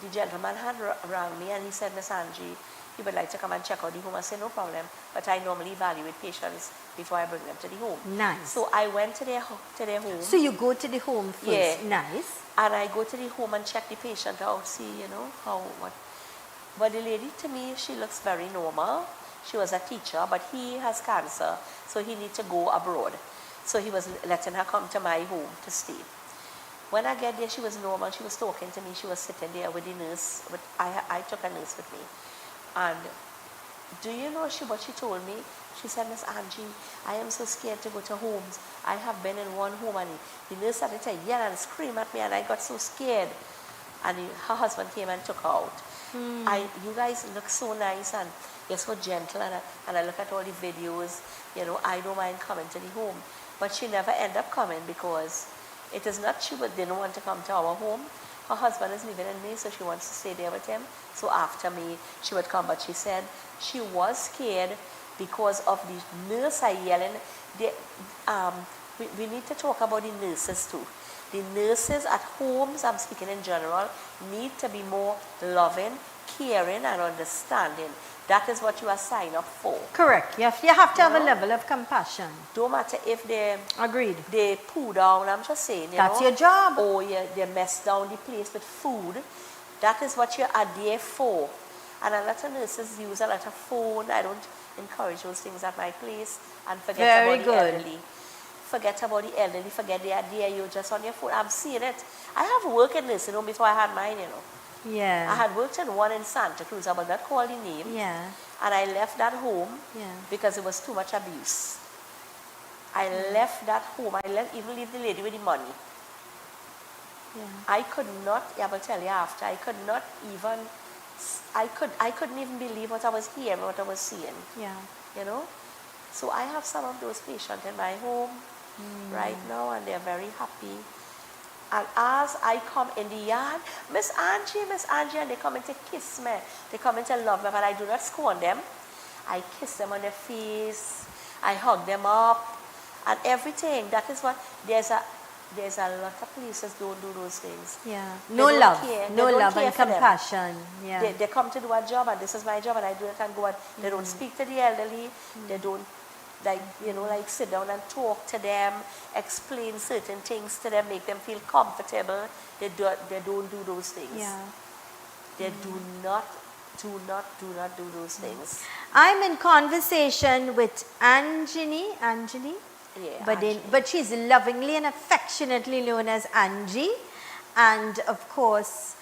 the gentleman had rang me, and he said, Miss Angie, he would like to come and check out the home. I said, no problem, but I normally evaluate patients before I bring them to the home. Nice. So I went to their home. So you go to the home first. Yeah. Nice. And I go to the home and check the patient out, see, what. But the lady, to me, she looks very normal. She was a teacher, but he has cancer, so he needs to go abroad. So he was letting her come to my home to stay. When I get there, she was normal. She was talking to me. She was sitting there with the nurse. I took a nurse with me. And do you know what she told me? She said, Miss Angie, I am so scared to go to homes. I have been in one home, and the nurse started to yell and scream at me, and I got so scared. And her husband came and took her out. You guys look so nice, and you're so gentle, and I look at all the videos. I don't mind coming to the home. But she never ended up coming, because it is not she didn't want to come to our home. Her husband is living in May, so she wants to stay there with him. So after me, she would come. But she said she was scared because of the nurse yelling. we need to talk about the nurses too. The nurses at homes, I'm speaking in general, need to be more loving, caring, and understanding. That is what you are signed up for. Correct. You have to have a level of compassion. Don't matter if they Agreed. They poo down, I'm just saying, That's your job. Or they mess down the place with food. That is what you are there for. And a lot of nurses use a lot of phone. I don't encourage those things at my place. And forget about the elderly. Forget about the elderly. Forget the idea you're just on your phone. I'm seeing it. I have worked in nursing home before I had mine, Yeah. I had worked in one in Santa Cruz. I will not call the name. Yeah. And I left that home because it was too much abuse. I left that home. I even leave the lady with the money. Yeah. I could not, I will tell you after, I couldn't even believe what I was hearing, what I was seeing. Yeah. So I have some of those patients in my home right now, and they're very happy. And as I come in the yard, Miss Angie, and they come in to kiss me. They come in to love me, but I do not scorn them. I kiss them on their face. I hug them up and everything. That is what, there's a lot of places don't do those things. Yeah. They No don't love. care. No They don't love care and for them. compassion. Yeah. They come to do a job, and this is my job, and I do it and go on. They don't speak to the elderly. They don't sit down and talk to them, explain certain things to them, make them feel comfortable. They don't do those things. Yeah. They do not do those things. I'm in conversation with Anjali. Yeah, But she's lovingly and affectionately known as Angie. And of course,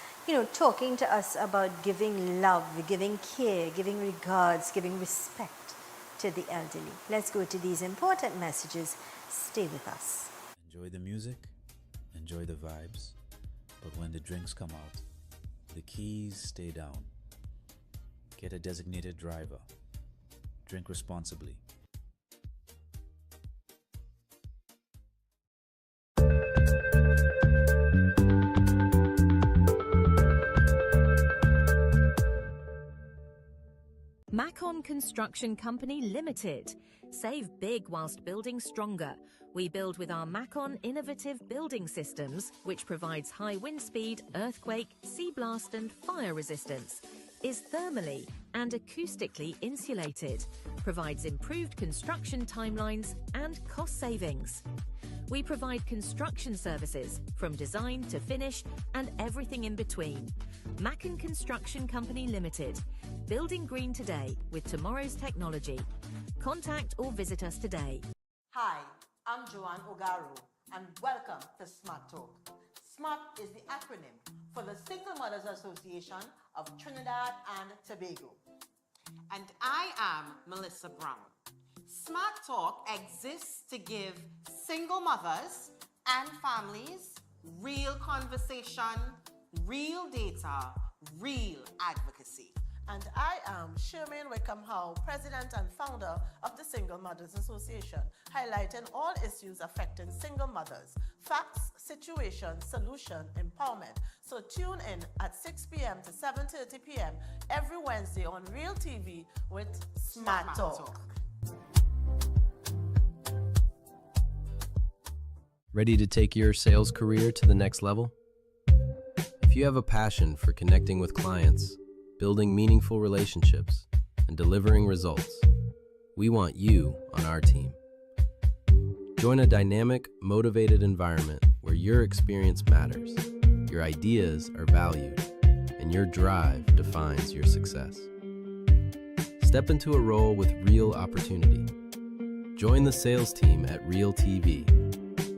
talking to us about giving love, giving care, giving regards, giving respect to the elderly. Let's go to these important messages. Stay with us. Enjoy the music, enjoy the vibes, but when the drinks come out, the keys stay down. Get a designated driver. Drink responsibly. Macon Construction Company Limited. Save big whilst building stronger. We build with our Macon innovative building systems, which provides high wind speed, earthquake, sea blast and fire resistance, is thermally and acoustically insulated, provides improved construction timelines and cost savings. We provide construction services from design to finish and everything in between. Macon Construction Company Limited. Building green today with tomorrow's technology. Contact or visit us today. Hi, I'm Joanne Ogaro, and welcome to Smart Talk. SMART is the acronym for the Single Mothers Association of Trinidad and Tobago. And I am Melissa Brown. Smart Talk exists to give single mothers and families real conversation, real data, real advocacy. And I am Shermaine Wickham Howe, President and Founder of the Single Mothers Association, highlighting all issues affecting single mothers, facts, situation, solution, empowerment. So tune in at 6 p.m. to 7:30 p.m. every Wednesday on Real TV with Smart Talk. Ready to take your sales career to the next level? If you have a passion for connecting with clients, building meaningful relationships, and delivering results, we want you on our team. Join a dynamic, motivated environment where your experience matters, your ideas are valued, and your drive defines your success. Step into a role with real opportunity. Join the sales team at Real TV,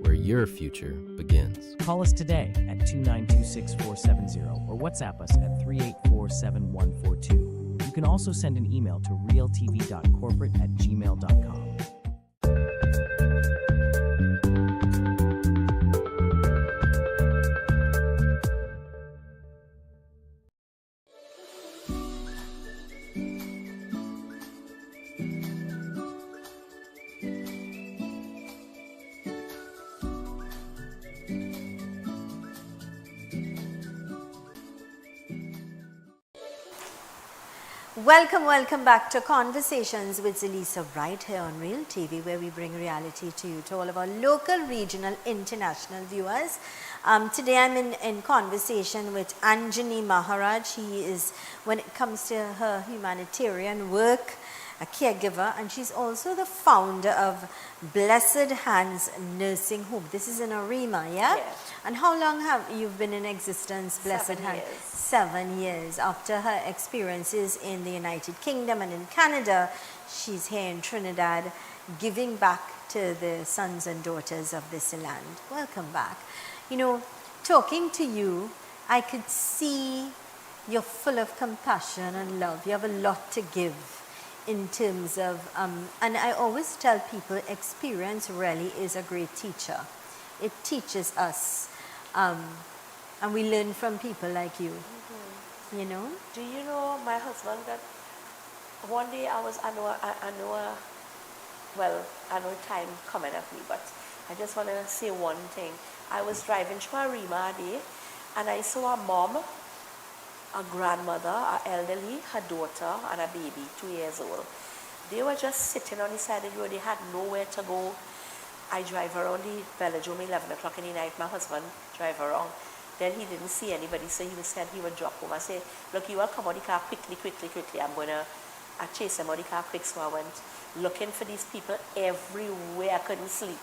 where your future begins. Call us today at 292-6470 or WhatsApp us at 384-7142. You can also send an email to realtv.corporate@gmail.com. Welcome back to Conversations with Zelisa right here on Real TV, where we bring reality to you, to all of our local, regional, international viewers. Today I'm in conversation with Anjani Maharaj. He is, when it comes to her humanitarian work, a caregiver, and she's also the founder of Blessed Hands Nursing Home. This is in Arima, yeah? Yes. And how long have you been in existence, Blessed 7 Hands? years. 7 years. After her experiences in the United Kingdom and in Canada, she's here in Trinidad giving back to the sons and daughters of this land. Welcome back. You know, talking to you, I could see you're full of compassion and love. You have a lot to give in terms of, and I always tell people, experience really is a great teacher. It teaches us, and we learn from people like you. You know? Do you know my husband that one day I know time coming at me, but I just want to say one thing. I was driving through Arima a day, and I saw a mom, a grandmother, a elderly, her daughter, and a baby, 2 years old. They were just sitting on the side of the road. They had nowhere to go. I drive around the velodrome 11 o'clock in the night. My husband drive around. Then he didn't see anybody, so he said he would drop home. I said, look, you will come out of the car quickly. I chased him out of the car quick, so I went looking for these people everywhere. I couldn't sleep.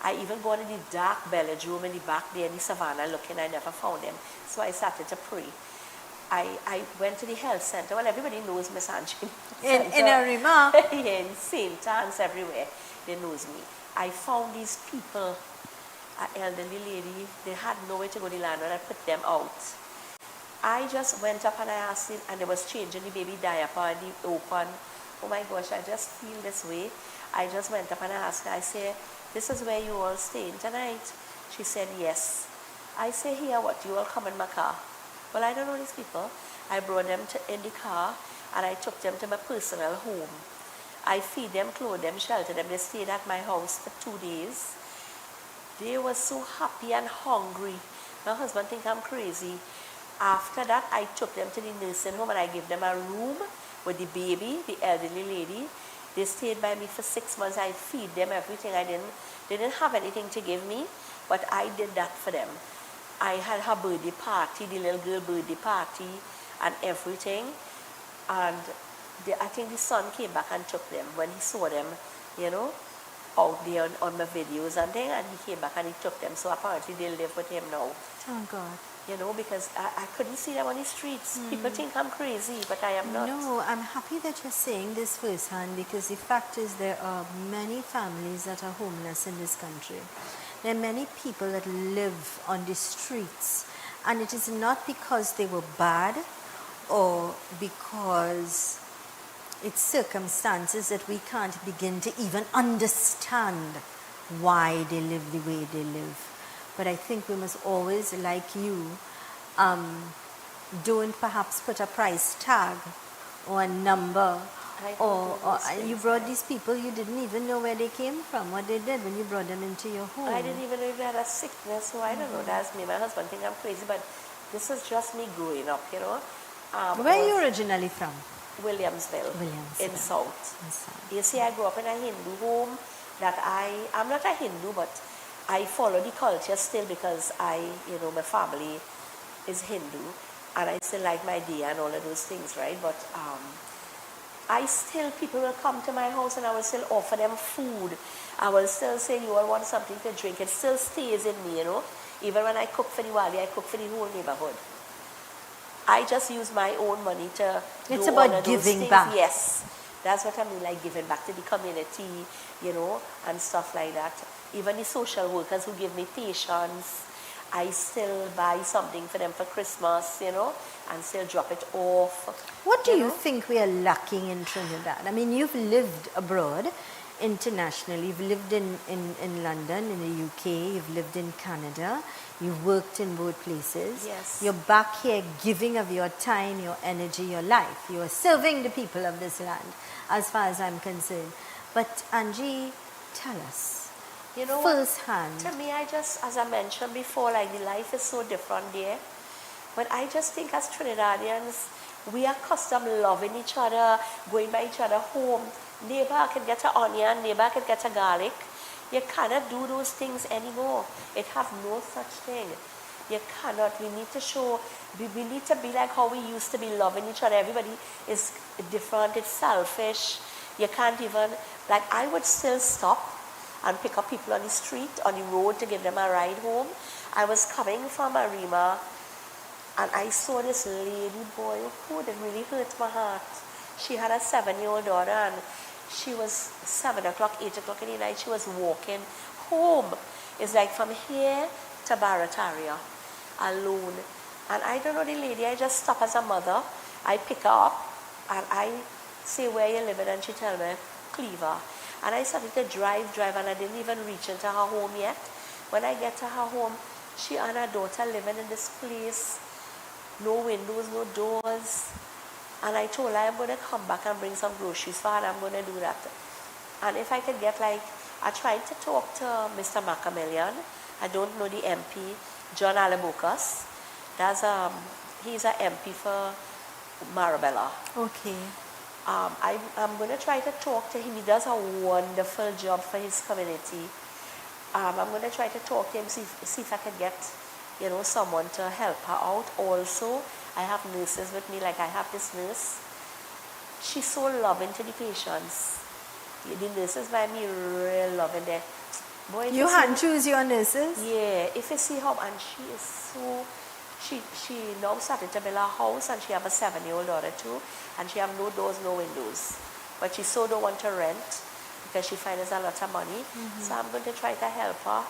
I even go into the dark velodrome in the back there in the savannah looking. I never found them. So I started to pray. I went to the health center. Well, everybody knows Miss Angie. In Arima? Yeah, in St. Anne's, everywhere. They knows me. I found these people, an elderly lady, they had nowhere to go to the land, and I put them out. I just went up and I asked him, and they was changing the baby diaper and the open. Oh my gosh, I just feel this way. I just went up and I asked her, I said, this is where you all staying tonight? She said, yes. I say, here, what, you all come in my car? Well, I don't know these people. I brought them in the car, and I took them to my personal home. I feed them, clothe them, shelter them. They stayed at my house for 2 days. They were so happy and hungry. My husband think I'm crazy. After that, I took them to the nursing home, and I gave them a room with the baby, the elderly lady. They stayed by me for 6 months. I feed them everything. They didn't have anything to give me, but I did that for them. I had her birthday party, the little girl birthday party, and everything. And I think the son came back and took them when he saw them, you know, out there on my videos and thing, and he came back and he took them. So apparently they live with him now. Oh God. You know, because I couldn't see them on the streets. People think I'm crazy, but I am not. No, I'm happy that you're saying this firsthand, because the fact is there are many families that are homeless in this country. There are many people that live on the streets, and it is not because they were bad or because it's circumstances that we can't begin to even understand why they live the way they live. But I think we must always, like you, don't perhaps put a price tag or a number. Or you brought these people, you didn't even know where they came from, what they did when you brought them into your home. I didn't even know they had a sickness, so I don't know. That's me. My husband think I'm crazy, but this is just me growing up, you know. Where are you originally from? Williamsville. In South. You see, I grew up in a Hindu home that I'm not a Hindu, but I follow the culture still because my family is Hindu, and I still like my day and all of those things, right? But people will come to my house and I will still offer them food. I will still say, you all want something to drink. It still stays in me, you know. Even when I cook for the Wali, I cook for the whole neighborhood. I just use my own money to It's do about all of those giving things. back. Yes, that's what I mean, like giving back to the community, you know, and stuff like that. Even the social workers who give me patients, I still buy something for them for Christmas, you know, and still drop it off. What do you think we are lacking in Trinidad? I mean, you've lived abroad internationally. You've lived in London, in the UK. You've lived in Canada. You've worked in both places. Yes. You're back here giving of your time, your energy, your life. You are serving the people of this land, as far as I'm concerned. But Angie, tell us, you know, firsthand. To me, as I mentioned before, like the life is so different there. But I just think as Trinidadians, we are accustomed loving each other, going by each other home. Neighbor can get an onion, neighbor can get a garlic. You cannot do those things anymore. It have no such thing. You cannot. We need to show, we need to be like how we used to be loving each other. Everybody is different, it's selfish. You can't even, like I would still stop and pick up people on the street, on the road to give them a ride home. I was coming from Arima and I saw this lady boy who that really hurt my heart. She had a 7-year-old daughter and she was 7 o'clock, 8 o'clock in the night. She was walking home. It's like from here to Barataria, alone. And I don't know the lady, I just stop as a mother. I pick her up and I say, where you living? And she tell me, Cleaver. And I started to drive, and I didn't even reach into her home yet. When I get to her home, she and her daughter living in this place. No windows, no doors. And I told her I'm going to come back and bring some groceries for her and I'm going to do that. And if I could get I tried to talk to Mr. Macamillion. I don't know the MP, John Alabocas. He's an MP for Marabella. Okay. I'm going to try to talk to him. He does a wonderful job for his community. I'm going to try to talk to him, see if I can get, someone to help her out. Also, I have nurses with me, like I have this nurse. She's so loving to the patients. The nurses by me real loving there. Boy, you hand choose your nurses? Yeah, if you see how, and she is so, she now started to build a house and she have a 7-year-old daughter too, and she have no doors, no windows. But she so don't want to rent because she finds a lot of money. So I'm going to try to help her.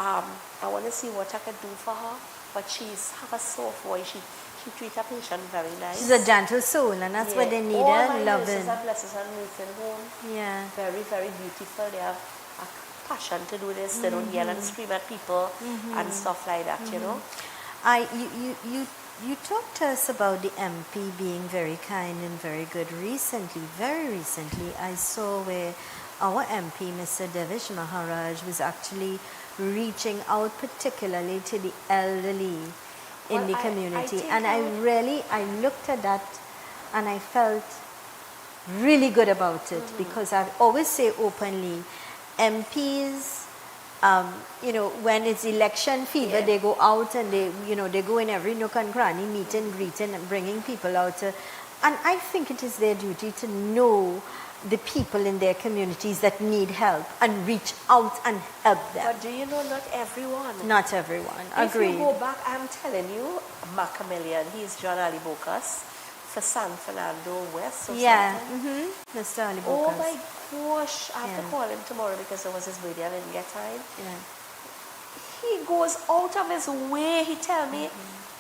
I want to see what I can do for her, but she's have a soft voice. She treats her patient very nice. She's a gentle soul, and that's what they need, all my loving. nurses are blessed and nursing home. Yeah. Very, very beautiful. They have a passion to do this. They don't yell and scream at people and stuff like that, you know. You talked to us about the MP being very kind and very good. Very recently, I saw where our MP, Mr. Devish Maharaj, was actually reaching out particularly to the elderly in the community. I looked at that and I felt really good about it because I always say openly, MPs, when it's election fever, they go out and they go in every nook and cranny, meeting, greeting, and bringing people out. And I think it is their duty to know the people in their communities that need help and reach out and help them. But do you know, not everyone. Not everyone. If Agreed. you go back, I'm telling you, Macamillion, he's John Ali Bocas for San Fernando West or something. Mr. Ali Bocas. Oh my gosh, I have to call him tomorrow because it was his birthday. I didn't get time. He goes out of his way, he tell me.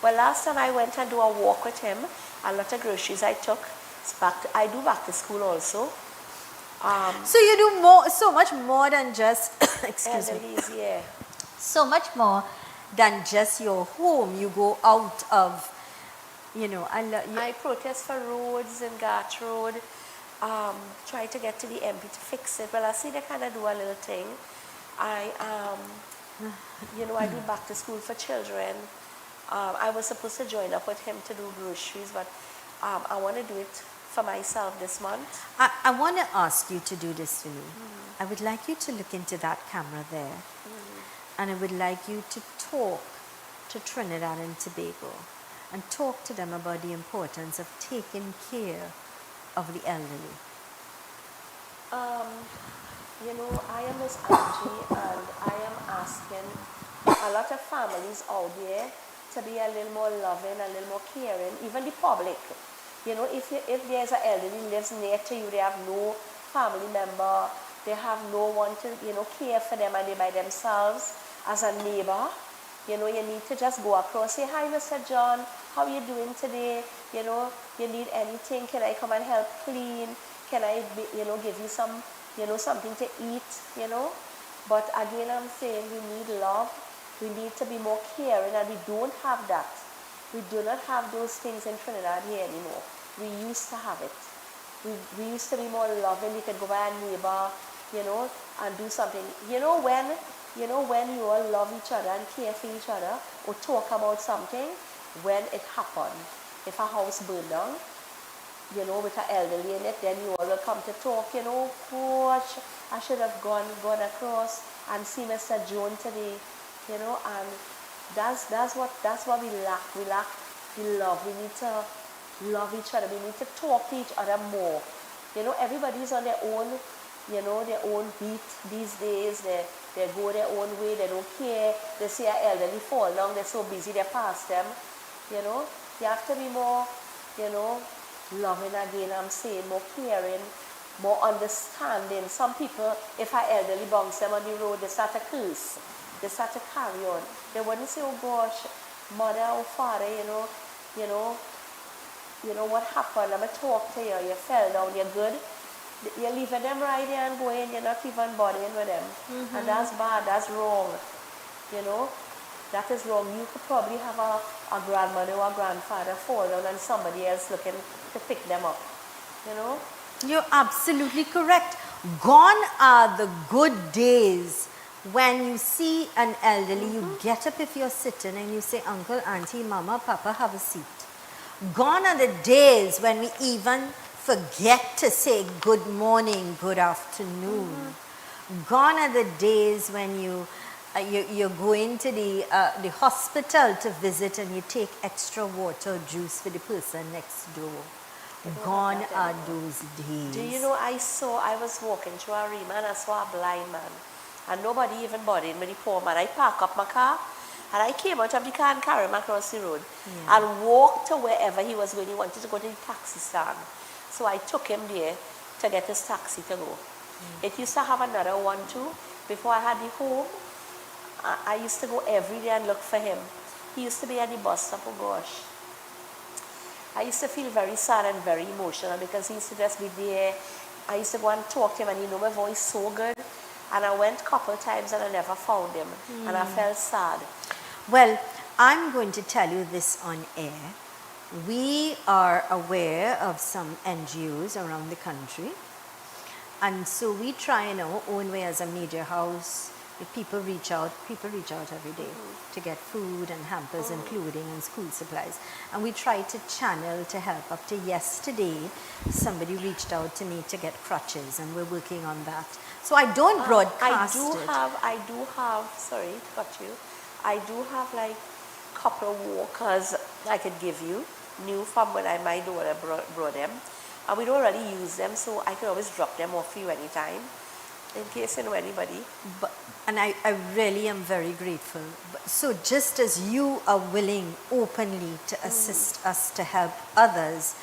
Well, last time I went and do a walk with him, a lot of groceries I took. I do back to school also. So you do so much more than just, excuse me. Yeah. So much more than just your home. You go out of, I protest for roads in Gart Road. Try to get to the MP to fix it. Well, I see they kind of do a little thing. I do back to school for children. I was supposed to join up with him to do groceries, but I want to do it for myself this month. I want to ask you to do this for me. I would like you to look into that camera there. And I would like you to talk to Trinidad and Tobago and talk to them about the importance of taking care of the elderly. I am Miss Angie and I am asking a lot of families out there to be a little more loving, a little more caring, even the public. If there's an elderly lives near to you, they have no family member, they have no one to, care for them and they're by themselves as a neighbor. You need to just go across, say, hi, Mr. John, how are you doing today? You need anything? Can I come and help clean? Can I, give you some, something to eat, But again, I'm saying we need love. We need to be more caring, and we don't have that. We do not have those things in Trinidad here anymore. We used to have it. We used to be more loving. You could go by a neighbor, and do something. When you all love each other and care for each other or talk about something, when it happened, if a house burned down, you know, with an elderly in it, then you all will come to talk, you know, gosh, I should have gone across and see Mr. Jones today, you know, and that's what we lack. We lack the love. We need to love each other. We need to talk to each other more. You know, everybody's on their own, you know, their own beat these days. They go their own way. They don't care. They see an elderly fall down. They're so busy. They pass them. You know, you have to be more, you know, loving again. I'm saying more caring, more understanding. Some people, if an elderly bounce them on the road, they start to curse. They start to carry on. They wouldn't say, oh gosh, mother or father, you know what happened? I'm going to talk to you. You fell down. You're good. You're leaving them right there and going. You're not even bothering with them. And that's bad. That's wrong. You know, that is wrong. You could probably have a grandmother or a grandfather fall down and somebody else looking to pick them up. You know? You're absolutely correct. Gone are the good days when you see an elderly, you get up if you're sitting and you say, Uncle, Auntie, Mama, Papa, have a seat. Gone are the days when we even forget to say good morning, good afternoon. Gone are the days when you're going to the hospital to visit and you take extra water or juice for the person next door. Gone are those days. Do you know, I was walking through a Rima and I saw a blind man. And nobody even bothered me, the poor man. I parked up my car and I came out of the car and carried him across the road and walked to wherever he was going. He wanted to go to the taxi stand. So I took him there to get his taxi to go. It used to have another one too. Before I had the home, I used to go every day and look for him. He used to be at the bus stop, oh gosh. I used to feel very sad and very emotional because he used to just be there. I used to go and talk to him and he knew my voice so good. And I went a couple of times and I never found him. And I felt sad. Well, I'm going to tell you this on air. We are aware of some NGOs around the country. And so we try in our own way as a media house. If people reach out every day to get food and hampers and clothing and school supplies. And we try to channel to help. Up to yesterday, somebody reached out to me to get crutches and we're working on that. So I don't broadcast I do have, sorry to cut you, I do have like a couple of walkers I could give you, new from when my daughter brought them. And we don't really use them, so I could always drop them off for you anytime, in case you know anybody. And I really am very grateful. So just as you are willing openly to assist us to help others,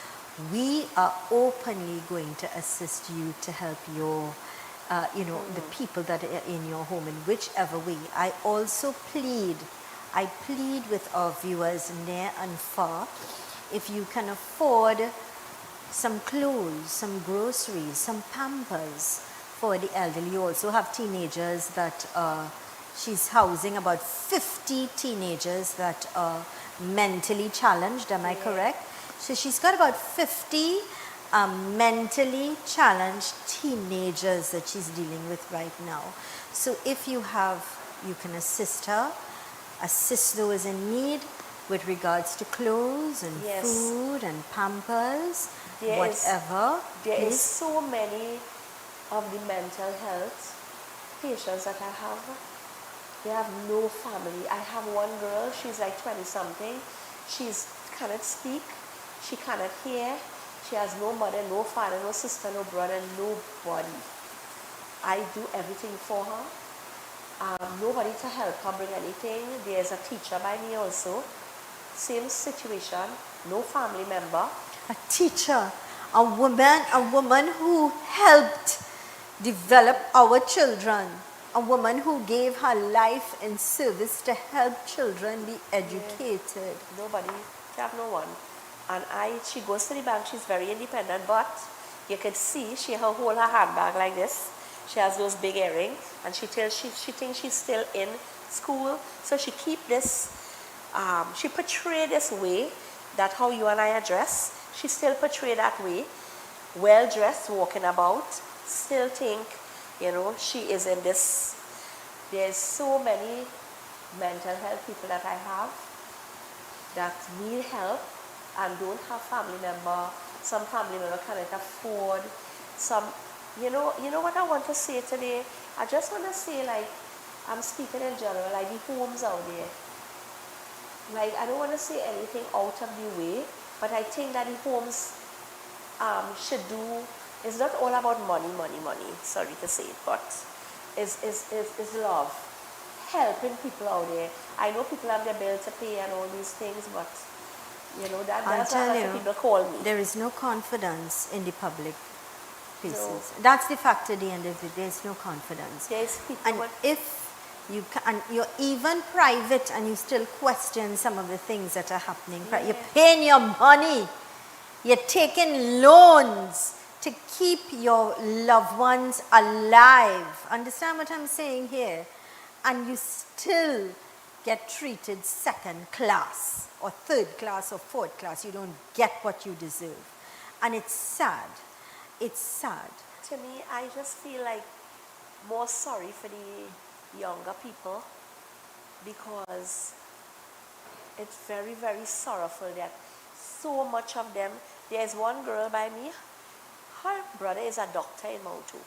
we are openly going to assist you to help your, the people that are in your home in whichever way. I also plead with our viewers near and far, if you can afford some clothes, some groceries, some Pampers for the elderly. You also have teenagers that she's housing about 50 teenagers that are mentally challenged, am I correct? So she's got about 50 mentally challenged teenagers that she's dealing with right now. So if you can assist her, assist those in need with regards to clothes and food and Pampers, whatever. There is so many of the mental health patients that I have. They have no family. I have one girl, she's like 20 something. She cannot speak, she cannot hear. She has no mother, no father, no sister, no brother, nobody. I do everything for her. Nobody to help her bring anything. There's a teacher by me also. Same situation, no family member. A teacher, a woman who helped develop our children, a woman who gave her life in service to help children be educated. Nobody, she have no one. And she goes to the bank, she's very independent, but you can see she hold her handbag like this. She has those big earrings, and she thinks she's still in school. So she keep this, she portray this way, that how you and I are dressed. She still portray that way, well dressed, walking about, still think, she is in this. There's so many mental health people that I have that need help. and don't have family member. Some family member cannot afford. Some, you know what I want to say today? I just want to say, like, I'm speaking in general, like the homes out there. Like, I don't want to say anything out of the way, but I think that the homes should do, it's not all about money, sorry to say it, but is love. Helping people out there. I know people have their bill to pay and all these things, but you know, that's I'll how tell you, people call me. there is no confidence in the public places. No. That's the fact at the end of the day. There's no confidence. There's people and if you and you're even private and you still question some of the things that are happening. Yeah. You're paying your money. You're taking loans to keep your loved ones alive. Understand what I'm saying here? And you still get treated second class or third class or fourth class. You don't get what you deserve. And it's sad. It's sad. To me, I just feel like more sorry for the younger people, because it's very, very sorrowful that so much of them. There's one girl by me, her brother is a doctor in Moutu.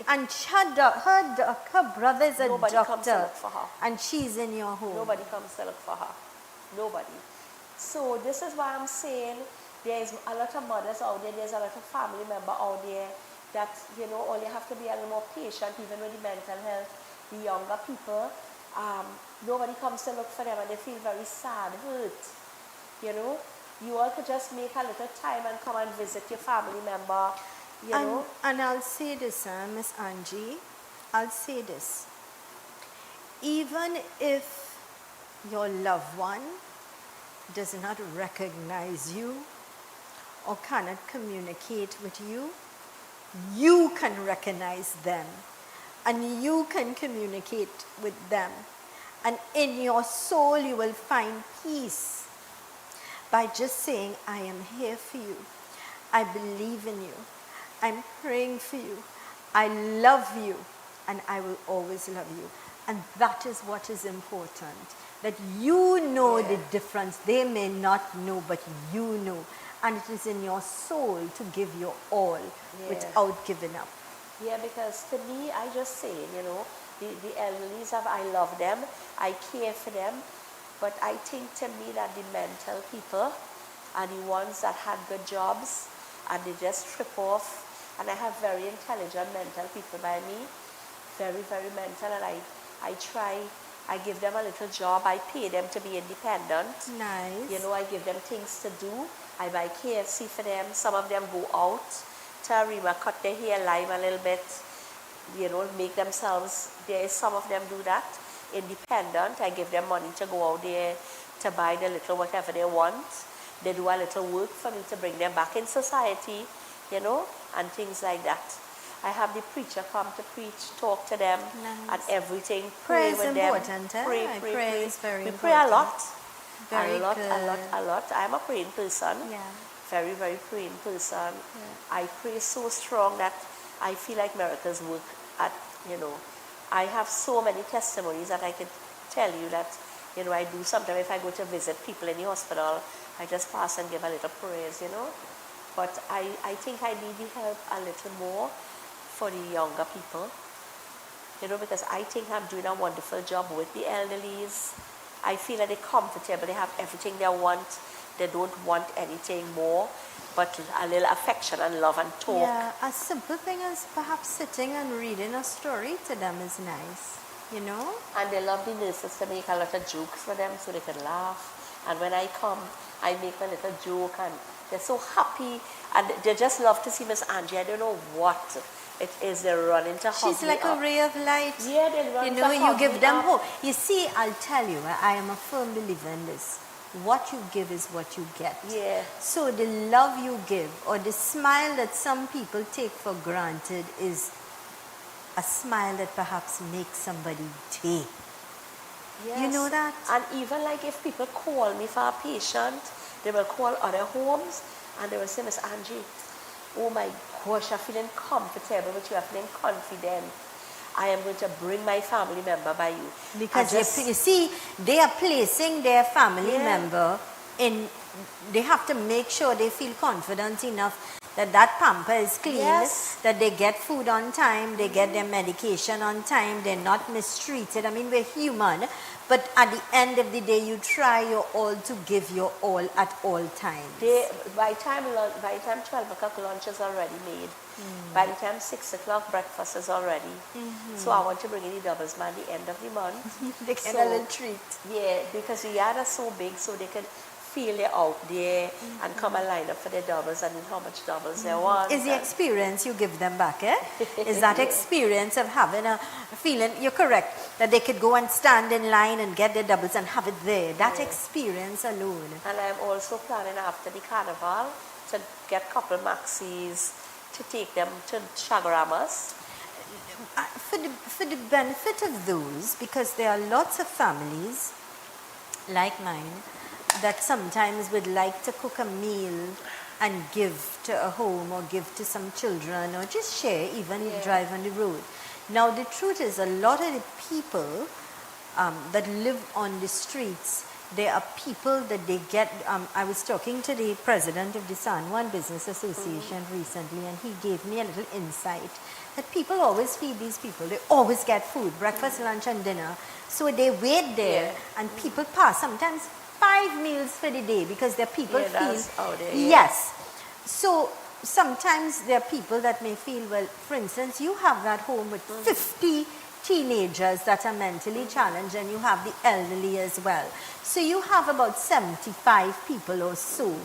And her brother is a nobody doctor. Comes to look for her. And she's in your home. Nobody comes to look for her. Nobody. So this is why I'm saying there's a lot of mothers out there, there's a lot of family members out there that, you know, all you have to be a little more patient, even with the mental health. The younger people, nobody comes to look for them and they feel very sad, hurt. You know, you all could just make a little time and come and visit your family member, you know. And I'll say this, Miss Angie, I'll say this. Even if your loved one does not recognize you or cannot communicate with you, you can recognize them and you can communicate with them. And in your soul you will find peace by just saying, I am here for you. I believe in you. I'm praying for you. I love you and I will always love you. And that is what is important. That you know the difference. They may not know, but you know. And it is in your soul to give your all without giving up. Yeah, because to me, I just say, you know, the elderlies, I love them, I care for them, but I think to me that the mental people are the ones that had good jobs and they just trip off. And I have very intelligent mental people by me, very, very mental, and I try, I give them a little job, I pay them to be independent. Nice. You know, I give them things to do. I buy KFC for them. Some of them go out to Arima, cut their hair, lime a little bit, you know, make themselves, some of them do that, independent. I give them money to go out there to buy the little whatever they want. They do a little work for me to bring them back in society, you know, and things like that. I have the preacher come to preach, talk to them, and everything. Pray with them. Pray is very important. We pray a lot. A lot. I'm a praying person. Yeah. Very, very praying person. Yeah. I pray so strong that I feel like miracles work at, you know. I have so many testimonies that I could tell you that, you know, I do sometimes if I go to visit people in the hospital, I just pass and give a little praise, you know. But I think I need the help a little more for the younger people, you know, because I think I'm doing a wonderful job with the elderlies. I feel that they're comfortable, they have everything they want, they don't want anything more, but a little affection and love and talk. Yeah, a simple thing as perhaps sitting and reading a story to them is nice, you know? And they love the nurses to make a lot of jokes for them so they can laugh. And when I come, I make a little joke and they're so happy and they just love to see Miss Angie. I don't know what it is, they run into hug She's like a ray of light. Yeah, they run you know, to you give them up. hope. You see, I'll tell you, I am a firm believer in this. What you give is what you get. Yeah. So the love you give or the smile that some people take for granted is a smile that perhaps makes somebody day. Yes. You know that? And even like if people call me for a patient, they will call other homes and they will say, Miss Angie, oh my gosh, I'm feeling comfortable with you, I'm feeling confident. I am going to bring my family member by you. Because you see, they are placing their family member in, they have to make sure they feel confident enough that that pamper is clean, that they get food on time, they get their medication on time, they're not mistreated. I mean, we're human, but at the end of the day, you try your all to give your all at all times. By the time 12 o'clock, lunch is already made. By the time 6 o'clock, breakfast is already. So I want to bring in the doubles man at the end of the month. They get a little treat. Yeah, because the yard is so big, so they can feel they're out there and come and line up for their doubles and how much doubles they want. Is the experience you give them back, is that experience of having a feeling, you're correct, that they could go and stand in line and get their doubles and have it there. That experience alone. And I'm also planning after the carnival to get a couple maxis to take them to Shagaramas. For the benefit of those, because there are lots of families like mine that sometimes would like to cook a meal and give to a home or give to some children or just share, even drive on the road. Now the truth is, a lot of the people that live on the streets, there are people that they get, I was talking to the president of the San Juan Business Association recently, and he gave me a little insight that people always feed these people. They always get food, breakfast, lunch and dinner. So they wait there and people pass, sometimes 5 meals for the day, because there are people yes. So sometimes there are people that may feel, well, for instance, you have that home with 50 teenagers that are mentally challenged, and you have the elderly as well. So you have about 75 people or so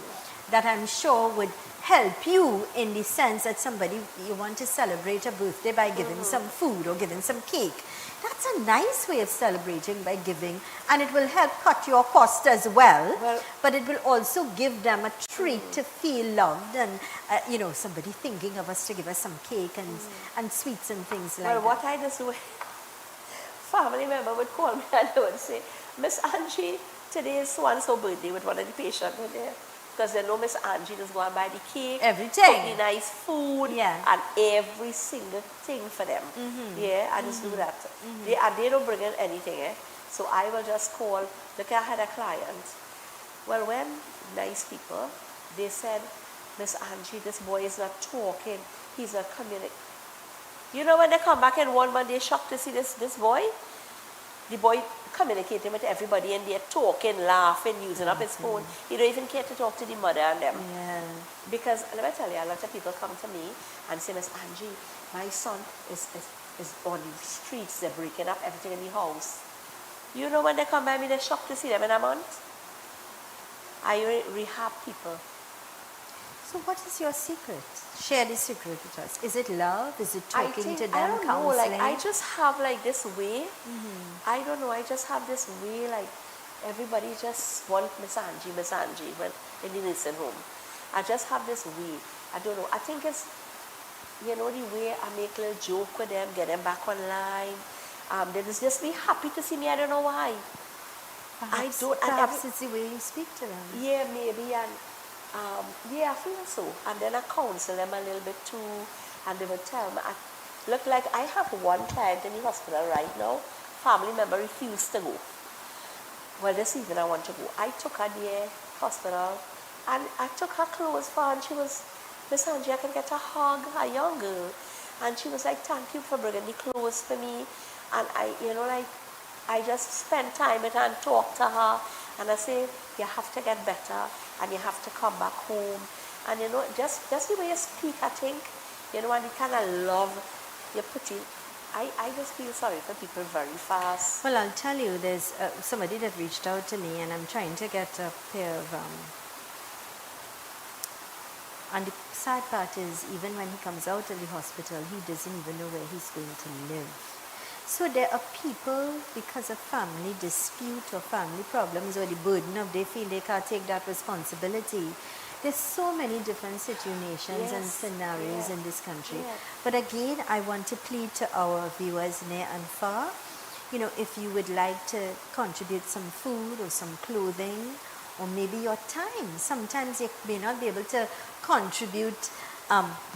that I'm sure would help you in the sense that somebody, you want to celebrate a birthday by giving some food or giving some cake. That's a nice way of celebrating, by giving, and it will help cut your cost as well, but it will also give them a treat to feel loved, and you know, somebody thinking of us to give us some cake and sweets and things like that. Well, what I just do, family member would call me and they would say, Miss Angie, today is so-and-so birthday with one of the patients in there. Because they know Miss Angie just go and buy the cake, everything, cook the nice food, and every single thing for them. I just do that. They don't bring in anything. So I will just call. Look, I had a client. Well, when nice people, they said, Miss Angie, this boy is not talking. He's not communicating. You know, when they come back in 1 month, they're shocked to see this boy. The boy communicating with everybody, and they're talking, laughing, using up his phone. He don't even care to talk to the mother and them. Because let me tell you, a lot of people come to me and say, Miss Angie, my son is on the streets. They're breaking up everything in the house. You know, when they come by me, they're shocked to see them in a month. I rehab people. So what is your secret? Share the secret with us. Is it love? Is it talking to them, I don't know, counseling? like I just have like this way. I don't know, I just have this way, like everybody just want Miss Angie when in the nursing home. I just have this way. I don't know. I think it's, you know, the way I make a little joke with them, get them back online. They just be happy to see me. I don't know why. Perhaps it's the way you speak to them. Yeah, maybe. And I feel so. And then I counsel them a little bit too, and they would tell me, look, like I have one client in the hospital right now, family member refused to go. Well, this evening I want to go. I took her there, hospital, and I took her clothes for her, and she was, Miss Angie, I can get a hug, a young girl. And she was like, thank you for bringing the clothes for me. And I just spent time with her and talked to her, and I say, you have to get better, and you have to come back home. And you know, just the way you speak, I think, you know, and the kind of love you put in, I just feel sorry for people very fast. Well, I'll tell you, there's somebody that reached out to me, and I'm trying to get a pair of, and the sad part is, even when he comes out of the hospital, he doesn't even know where he's going to live. So there are people, because of family dispute or family problems or the burden of they feel they can't take that responsibility. There's so many different situations and scenarios in this country. But again, I want to plead to our viewers near and far, you know, if you would like to contribute some food or some clothing or maybe your time. Sometimes you may not be able to contribute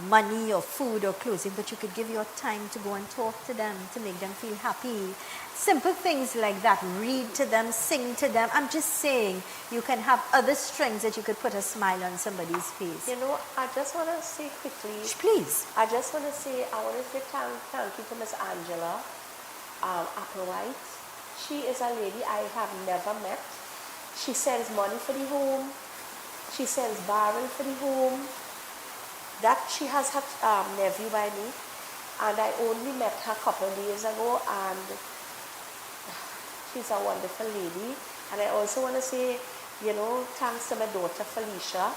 money or food or clothing, but you could give your time to go and talk to them, to make them feel happy. Simple things like that. Read to them, sing to them. I'm just saying, you can have other strengths that you could put a smile on somebody's face. You know, I just want to say quickly. Please. I just want to say, I want to say thank you to Miss Angela Applewhite. She is a lady I have never met. She sends money for the home. She sends barrel for the home. That she has her nephew by me, and I only met her a couple of days ago, and she's a wonderful lady. And I also want to say, you know, thanks to my daughter Felicia.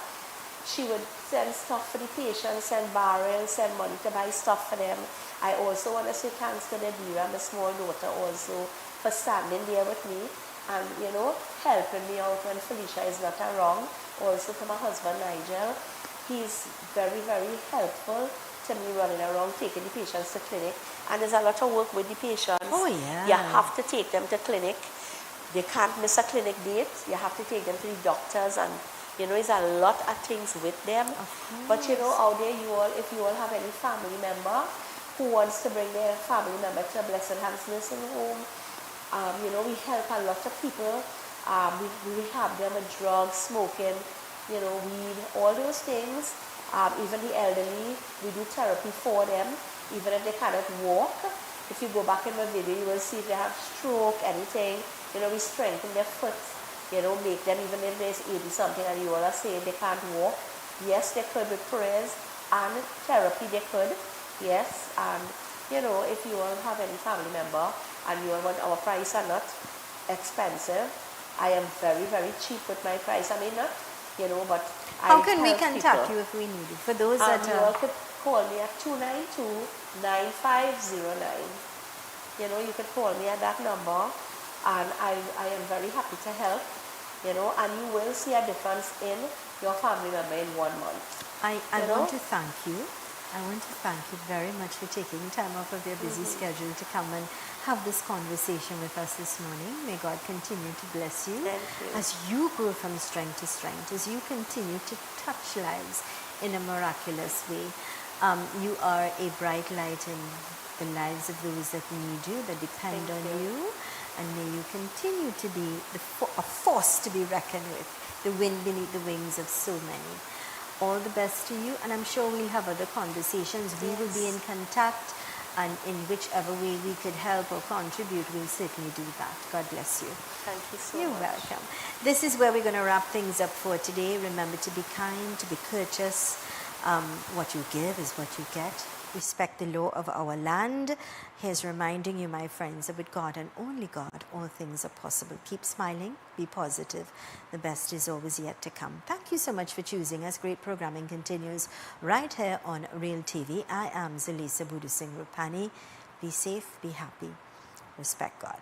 She would send stuff for the patients, send barrels, send money to buy stuff for them. I also want to say thanks to Nadira, my small daughter, also for standing there with me and, you know, helping me out when Felicia is not around. Also to my husband Nigel. He's very, very helpful to me running around taking the patients to clinic. And there's a lot of work with the patients. Oh, yeah. You have to take them to clinic. They can't miss a clinic date. You have to take them to the doctors, and you know, it's a lot of things with them. But you know, out there, if you all have any family member who wants to bring their family member to a Blessed Hands nursing home, you know, we help a lot of people. We have them with drugs, smoking, you know, weed, all those things. Even the elderly, we do therapy for them, even if they cannot walk. If you go back in the video, you will see if they have stroke, anything, you know, we strengthen their foot, you know, make them, even if there's 80-something and you all are saying they can't walk, yes, they could with prayers and therapy, they could, yes. And, you know, if you all have any family member and you all want, our price are not expensive. I am very, very cheap with my price. I mean, not, you know, but how can we contact you if we need it? For those that you all could call me at 292-9509. You know, you could call me at that number, and I am very happy to help. You know, and you will see a difference in your family member in 1 month. I want to thank you. I want to thank you very much for taking time off of your busy schedule to come and have this conversation with us this morning. May God continue to bless you, as you grow from strength to strength, as you continue to touch lives in a miraculous way. You are a bright light in the lives of those that need you, that depend on you. And may you continue to be a force to be reckoned with, the wind beneath the wings of so many. All the best to you, and I'm sure we'll have other conversations. We will be in contact, and in whichever way we could help or contribute, we'll certainly do that. God bless you. Thank you so much. You're welcome. This is where we're going to wrap things up for today. Remember to be kind, to be courteous. What you give is what you get. Respect the law of our land. Here's reminding you, my friends, that with God and only God, all things are possible. Keep smiling, be positive. The best is always yet to come. Thank you so much for choosing us. Great programming continues right here on Real TV. I am Zelisa Budusing Rupani. Be safe, be happy, respect God.